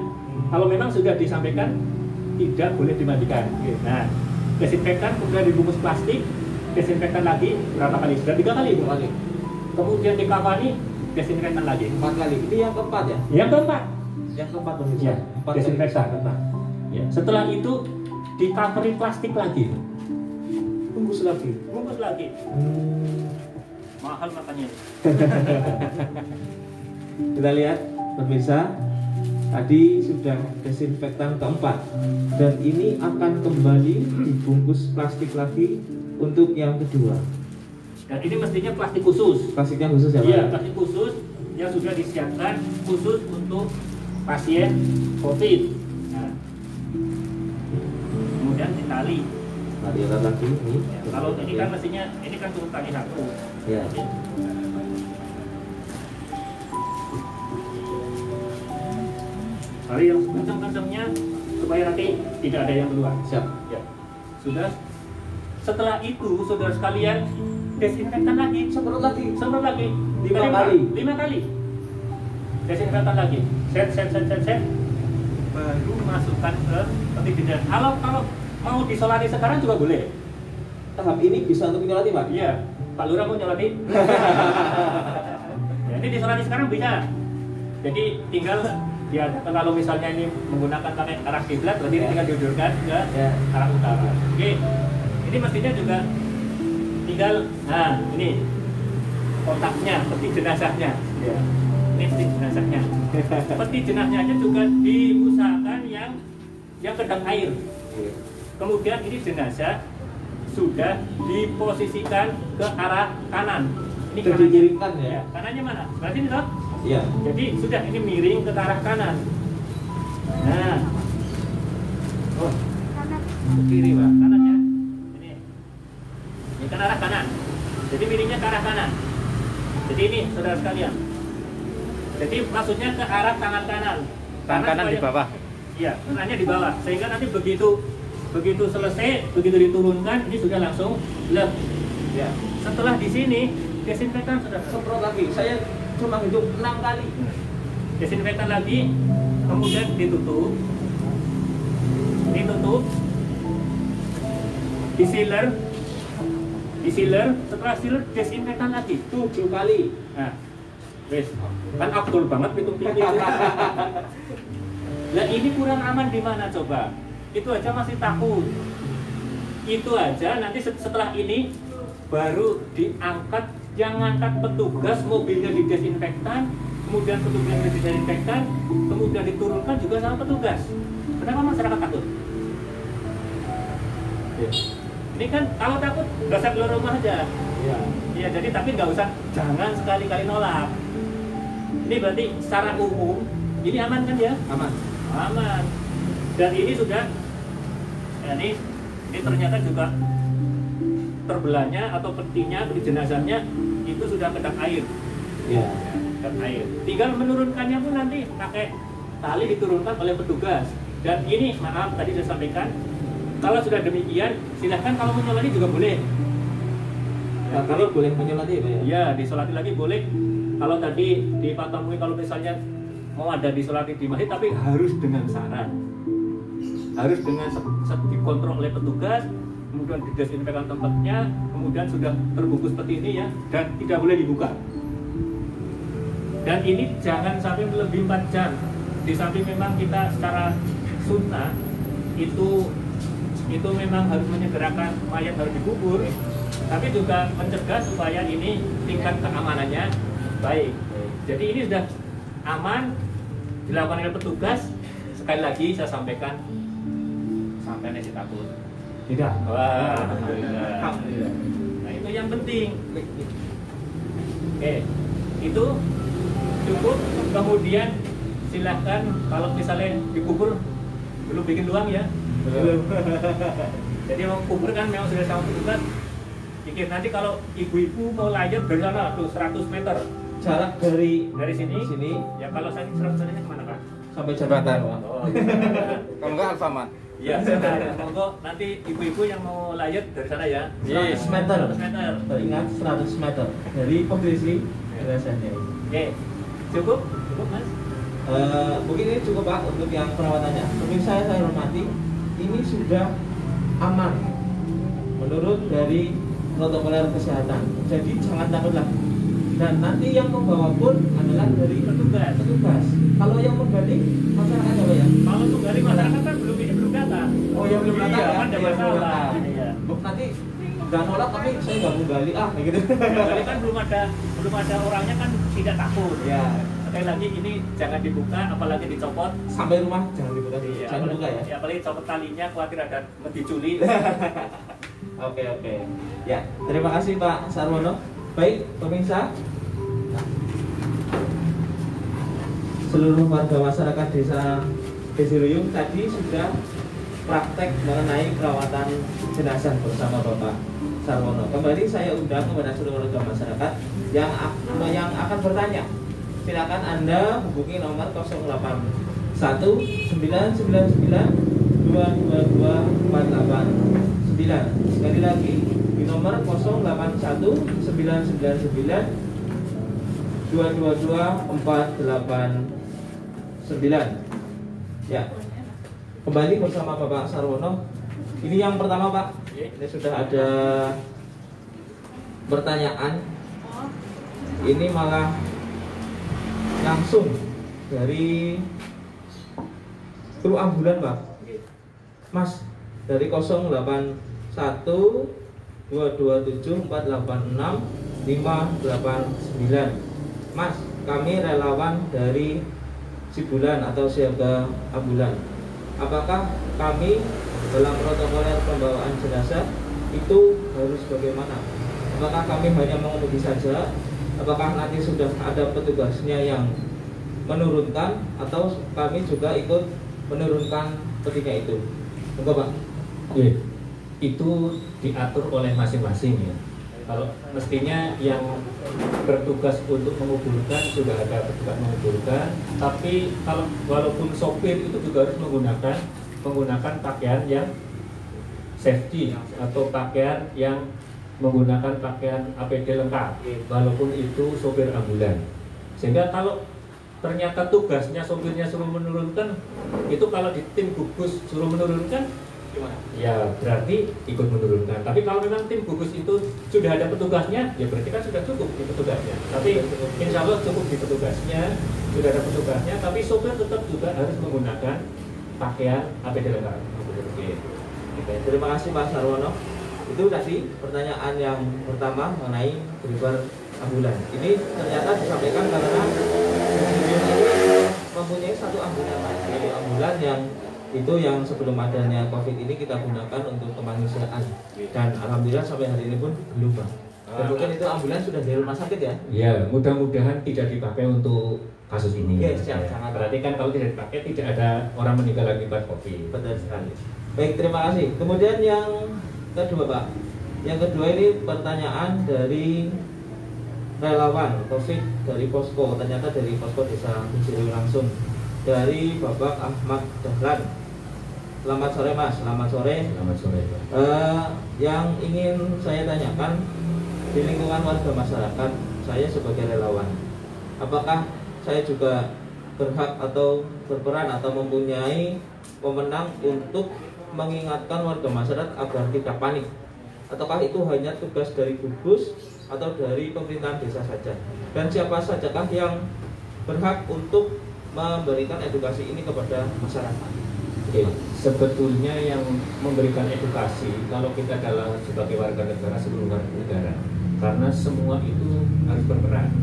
Kalau memang sudah disampaikan tidak boleh dimandikan. Nah, desinfektan, kemudian dibungkus plastik, desinfektan lagi berapa kali? Sudah 3 kali. 2 kali. Kemudian dikavani, desinfektan lagi. 4 kali. Ini yang keempat ya? Yang keempat, Yang keempat pemirsa. ya, 4 desinfektan. Ya. Setelah itu di covering plastik lagi, Bungkus lagi. bungkus lagi. Mahal makanya. Kita lihat pemirsa, tadi sudah desinfektan keempat dan ini akan kembali dibungkus plastik lagi untuk yang kedua. Dan ini mestinya plastik khusus. Plastiknya khusus ya Pak? Iya, plastik khusus yang sudah disiapkan khusus untuk pasien COVID. Nah, kemudian ditali. Nah, dilihat lagi ini. Ya, kalau ini kan mestinya ini kan turun tali satu. Ya. Tali yang kencang-kencangnya supaya nanti tidak ada yang keluar. Siap. Ya, sudah. Setelah itu, saudara sekalian, desinfektan lagi. Semprot lagi. Semprot lagi. 5 kali. 5 kali. Desinfektan lagi. Set. Baru masukkan ke peti jenazah. Kalau mau disolati sekarang juga boleh. Tahap ini bisa untuk menyolati Pak? Iya. Pak Lurah mau nyolati? Ya, ini disolati sekarang bisa. Jadi tinggal ya kalau misalnya ini menggunakan pakai arah kiblat, berarti ini tinggal diundurkan ke arah utara. Oke. Ini mestinya juga tinggal, nah ini kotaknya, peti jenazahnya. Ya. Ini peti jenazahnya. Peti jenazahnya aja juga diusahakan yang kedap air. Kemudian ini jenazah sudah diposisikan ke arah kanan. Ini Sudah dikirimkan ya? Ya, kanannya mana? Berarti ini toh? Iya. Jadi sudah ini miring ke arah kanan. Nah, oh, ke kiri Pak, kanannya. Ini kan arah kanan. Jadi miringnya ke arah kanan. Jadi ini saudara sekalian. Jadi maksudnya ke arah tangan kanan. Tangan kanan di bawah. Iya, tangannya di bawah. Sehingga nanti begitu selesai, begitu diturunkan, ini sudah langsung lep. Ya. Setelah di sini desinfektan sudah Semprot lagi. Saya cuma hitung 6 kali. desinfektan lagi, kemudian ditutup, disealer, setelah sealer desinfektan lagi 7 kali. nah wes kan abdul banget hitung pikir. Lah ini kurang aman di mana coba, itu aja masih takut, itu aja nanti setelah ini baru diangkat, yang ngangkat petugas, mobilnya didesinfektan, kemudian petugasnya didesinfektan, kemudian diturunkan juga sama petugas. Kenapa masyarakat takut? Ini kan kalau takut nggak usah keluar rumah aja. Iya. Iya, jadi tapi nggak usah, jangan sekali-kali nolak. Ini berarti secara umum ini aman kan ya? Aman. Aman. Dan ini sudah, ya ini ternyata juga terbelahnya atau petinya, peti jenazahnya itu sudah kedap air. Iya. Kedap air. Tinggal menurunkannya pun nanti pakai tali diturunkan oleh petugas. Dan ini maaf tadi saya sampaikan, kalau sudah demikian silahkan kalau menyolati juga boleh. Nah, kalau boleh menyolati ya Pak ya? Ya, disolati lagi boleh. Kalau tadi di Pak Tamui kalau misalnya mau ada disolati di masjid, tapi harus dengan syarat, harus dengan dikontrol oleh petugas, kemudian didesinfektan tempatnya, kemudian sudah terbungkus peti ini ya, dan tidak boleh dibuka. Dan ini jangan sampai melebihi 4 jam. Di samping memang kita secara sunnah itu memang harus menyegerakan mayat harus dikubur, tapi juga mencegah supaya ini tingkat keamanannya baik. Jadi ini sudah aman dilakukan oleh petugas. Sekali lagi saya sampaikan, sampai nasi takut. Tidak. Wah, alhamdulillah. Alhamdulillah. Nah itu yang penting. Oke, itu cukup. Kemudian silahkan kalau misalnya dikubur belum bikin luang ya. Belum. Jadi mau kubur kan memang sudah sama petugas. Pikir nanti kalau ibu-ibu mau layar dari sana tuh 100 meter Jarak dari sini. Ya kalau saya 100 meternya kemana Pak? sampai jembatan. Oh, iya. Kalau enggak Alfamart. Iya, monggo nanti ibu-ibu yang mau layar dari sana ya. 100 meter. 100 meter. Ingat 100 meter dari posisi jenazahnya. Oke, cukup Mas. Mungkin ini cukup Pak untuk yang perawatannya. Pemirsa saya hormati, ini sudah aman menurut dari protokoler kesehatan. Jadi jangan takutlah. Dan nanti yang membawa pun adalah dari petugas. Kalau yang menggali masyarakat apa ya? Kalau menggali masyarakat kan belum data. Oh ya belum datang ya? Kan ada masalah. Iya. Nanti nggak nolak tapi saya nggak mau gali kayak gitu. Jadi kan belum ada orangnya kan tidak takut. Ya. Sekali lagi ini jangan dibuka, apalagi dicopot. Sampai rumah jangan dibuka, Iya, jangan dibuka ya. apalagi copot talinya, khawatir ada dicuri. Oke. Ya, terima kasih Pak Sarwono. Baik, pemirsa, seluruh warga masyarakat desa Desiluyung tadi sudah praktek mengenai perawatan jenazah bersama Bapak Sarwono. Kembali saya undang kepada seluruh warga masyarakat yang akan bertanya. Silakan Anda hubungi nomor 081 999 222 489. Sekali lagi di nomor 081 999 222 489. Ya. Kembali bersama Bapak Sarwono. Ini yang pertama, Pak. Ini sudah ada pertanyaan. Ini malah langsung dari kru ambulan, Pak. Mas, dari 081 227 486 589. Mas, kami relawan dari Sibulan atau siaga ambulan. Apakah kami dalam protokoler pembawaan jenazah itu harus bagaimana? Apakah kami hanya mengemudi saja? Apakah nanti sudah ada petugasnya yang menurunkan atau kami juga ikut menurunkan ketika itu? Enggak, Pak? Oke. Itu diatur oleh masing-masing ya. Kalau mestinya yang bertugas untuk menguburkan sudah ada petugas menguburkan, tapi kalau walaupun sopir itu juga harus menggunakan pakaian yang safety atau pakaian yang menggunakan pakaian APD lengkap, walaupun itu sopir ambulan. Sehingga kalau ternyata tugasnya sopirnya suruh menurunkan, itu kalau di tim gugus suruh menurunkan, Gimana? ya berarti ikut menurunkan. Tapi kalau memang tim gugus itu sudah ada petugasnya, ya berarti kan sudah cukup di petugasnya. Tapi insya Allah cukup di petugasnya, sudah ada petugasnya, tapi sopir tetap juga harus menggunakan pakaian APD lengkap. Oke, terima kasih Pak Sarwono. Itu tadi pertanyaan yang pertama mengenai driver ambulan. Ini ternyata disampaikan karena ini mempunyai satu ambulan, yaitu ambulan yang sebelum adanya COVID ini kita gunakan untuk kemanusiaan. Dan alhamdulillah sampai hari ini pun belum, Pak. Dan mungkin itu ambulan sudah dari rumah sakit ya? Ya, mudah-mudahan tidak dipakai untuk kasus ini. Yes, sangat. Berarti kan kalau tidak dipakai tidak ada orang meninggal akibat COVID. Betul sekali. Baik, terima kasih. Kemudian yang kedua, Pak. Yang kedua ini pertanyaan dari relawan COVID dari posko. Ternyata dari posko desa Desiluyung langsung dari Bapak Ahmad Dahlan. Selamat sore, Mas. Selamat sore. Selamat sore, Pak. Yang ingin saya tanyakan di lingkungan warga masyarakat, saya sebagai relawan, apakah saya juga berhak atau berperan atau mempunyai wewenang untuk mengingatkan warga masyarakat agar tidak panik? Ataukah itu hanya tugas dari gugus atau dari pemerintahan desa saja? Dan siapa sajakah yang berhak untuk memberikan edukasi ini kepada masyarakat? Oke, sebetulnya yang memberikan edukasi kalau kita adalah sebagai warga negara, seluruh warga negara, karena semua itu harus berperan.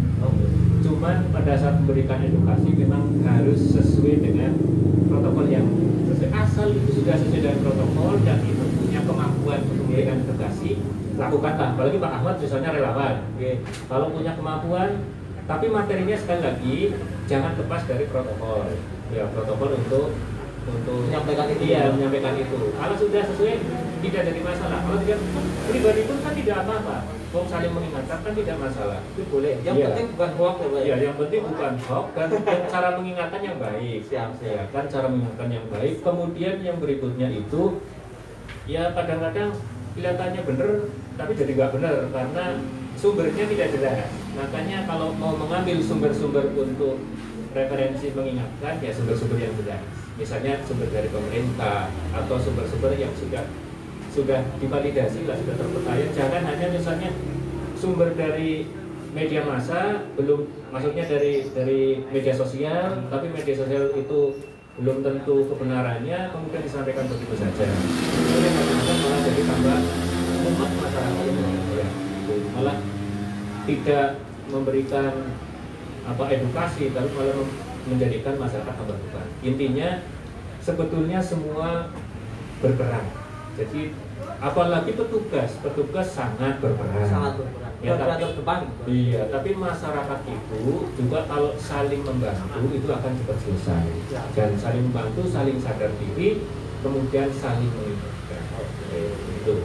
Cuman pada saat memberikan edukasi memang harus sesuai dengan protokol yang sesuai. Asal itu sudah sesuai dengan protokol dan itu punya kemampuan untuk memberikan edukasi, lakukanlah. Apalagi Pak Ahmad misalnya relawan. Oke. Kalau punya kemampuan, tapi materinya sekali lagi jangan lepas dari protokol. Ya, protokol untuk menyampaikan itu. Iya, menyampaikan itu. Kalau sudah sesuai tidak jadi masalah. Kalau tidak pribadi pun kan tidak apa-apa. Mau saling mengingatkan kan tidak masalah. Itu boleh. Yang penting bukan hoax ya, Pak. Ya, yang penting bukan hoax dan cara mengingatkan yang baik. Siap. Ya, kan cara mengingatkan yang baik. Kemudian yang berikutnya itu ya kadang-kadang kelihatannya benar tapi jadi nggak benar karena sumbernya tidak jelas. Makanya kalau mau mengambil sumber-sumber untuk referensi mengingatkan ya sumber-sumber yang jelas. Misalnya sumber dari pemerintah atau sumber-sumber yang sudah sudah divalidasi lah, sudah terpercaya. Jangan hanya misalnya sumber dari media massa, belum, maksudnya dari media sosial, tapi media sosial itu belum tentu kebenarannya, kemudian disampaikan begitu saja. Kemudian kadang-kadang malah jadi tambah mumet masyarakat ini, ya, malah tidak memberikan edukasi, tapi malah menjadikan masyarakat tambah beban. Intinya sebetulnya semua berperan. Jadi apalagi petugas sangat berperan. Sangat berperan. Ya, tapi, terdepan. iya, tapi masyarakat itu juga kalau saling membantu itu akan cepat selesai. Dan saling membantu, saling sadar diri, kemudian saling mengingatkan. Itu.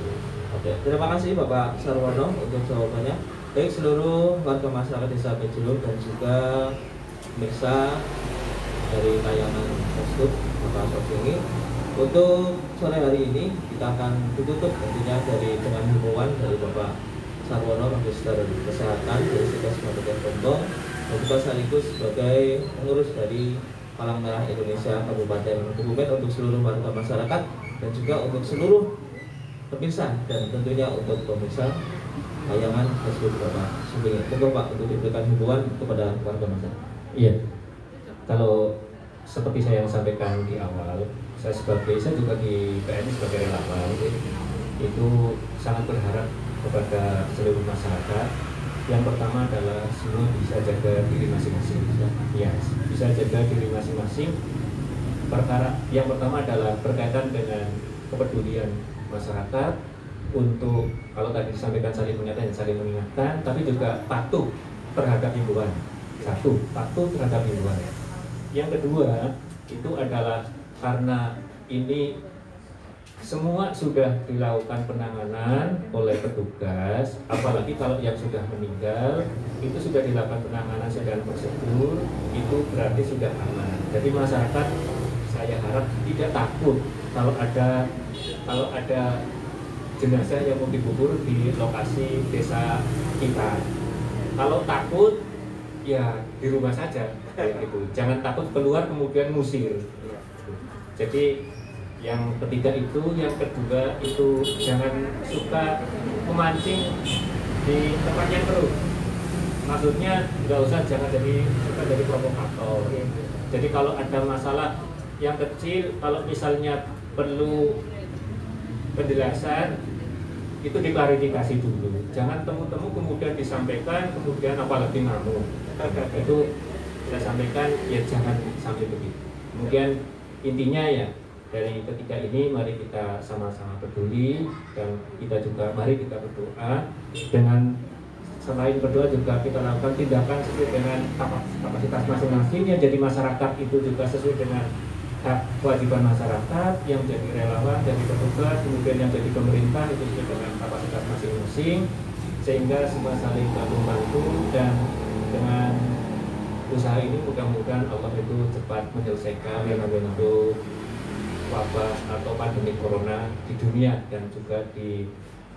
Oke, terima kasih Bapak Sarwono untuk jawabannya. Baik seluruh warga masyarakat Desa Pejulung dan juga pemirsa dari tayangan Facebook Bapak Sofingi, untuk sore hari ini kita akan ditutup tentunya dengan himbauan dari Bapak Sarwono, Magister Kesehatan dari Sikas Kabupaten Gombong, dan juga sekaligus sebagai pengurus dari Palang Merah Indonesia Kabupaten Kebumen untuk seluruh warga masyarakat dan juga untuk seluruh pemirsa dan tentunya untuk pemirsa tayangan Facebook Bapak Sofingi. Monggo Pak untuk diberikan himbauan kepada warga masyarakat. Iya, kalau seperti saya yang sampaikan di awal, saya juga di PN sebagai relawan itu sangat berharap kepada seluruh masyarakat. Yang pertama adalah semua bisa jaga diri masing-masing, ya, bisa jaga diri masing-masing. Perkara yang pertama adalah berkaitan dengan kepedulian masyarakat untuk, kalau tadi disampaikan saling mengingatkan, saling mengingatkan, tapi juga patuh terhadap himbauan. Satu, patuh terhadap himbauan. Yang kedua itu adalah karena ini semua sudah dilakukan penanganan oleh petugas, apalagi kalau yang sudah meninggal itu sudah dilakukan penanganan secara prosedur, itu berarti sudah aman. Jadi masyarakat saya harap tidak takut kalau ada jenazah yang mau dikubur di lokasi desa kita. Kalau takut ya di rumah saja, gitu. Jangan takut keluar kemudian ngusir. Jadi yang ketiga itu, yang kedua itu jangan suka memancing di tempat yang keruh. Maksudnya jangan suka jadi provokator. Jadi kalau ada masalah yang kecil, kalau misalnya perlu penjelasan itu diklarifikasi dulu. Jangan temu-temu kemudian disampaikan, kemudian apalagi ngamuk. Itu saya sampaikan ya jangan sampai begitu. Kemudian intinya ya, dari ketiga ini mari kita sama-sama peduli dan kita juga mari kita berdoa. Dengan selain berdoa juga kita lakukan tindakan sesuai dengan kapasitas masing-masing. Yang jadi masyarakat itu juga sesuai dengan hak kewajiban masyarakat, yang jadi relawan, jadi petugas, kemudian yang jadi pemerintah itu sesuai dengan kapasitas masing-masing, sehingga semua saling membantu. Dan dengan usaha ini mudah-mudahan Allah itu cepat menyelesaikan untuk wabah atau pandemi corona di dunia dan juga di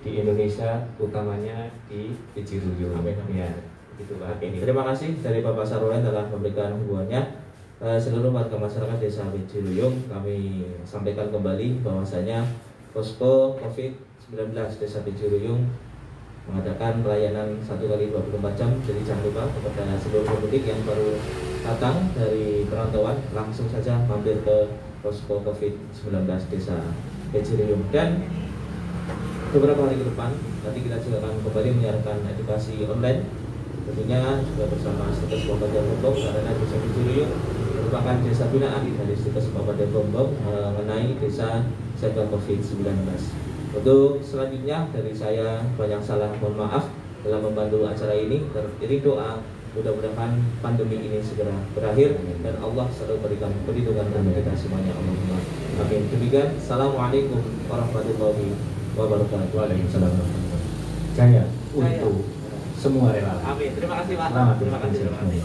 Indonesia, utamanya di Ciruyung. Ya, gitu Pak. Terima kasih dari Bapak Sarwono telah memberikan himbauannya. Seluruh warga masyarakat Desa Ciruyung, kami sampaikan kembali bahwasanya posko COVID-19 Desa Ciruyung mengadakan pelayanan 1x24 jam. Jadi jangan lupa kepada seluruh pemudik yang baru datang dari perantauan, langsung saja mampir ke posko COVID-19 Desa Ciruyung. Dan beberapa hari ke depan nanti kita juga akan kembali menyiarkan edukasi online, tentunya juga bersama Sikas Kabupaten Gombong, karena Desa Ciruyung merupakan desa binaan dari Sikas Kabupaten Gombong mengenai desa jaga COVID-19. Untuk selanjutnya dari saya banyak salah, mohon maaf dalam membantu acara ini. Teriring doa mudah-mudahan pandemi ini segera berakhir dan Allah selalu berikan perlindungan kepada kita semuanya. Allahumma amin. Demikian, assalamualaikum warahmatullahi wabarakatuh. Waalaikumsalam warahmatullahi wabarakatuh. Jaya untuk semua relawan. Amin. Terima kasih Pak. Selamat. Terima kasih. Terima kasih.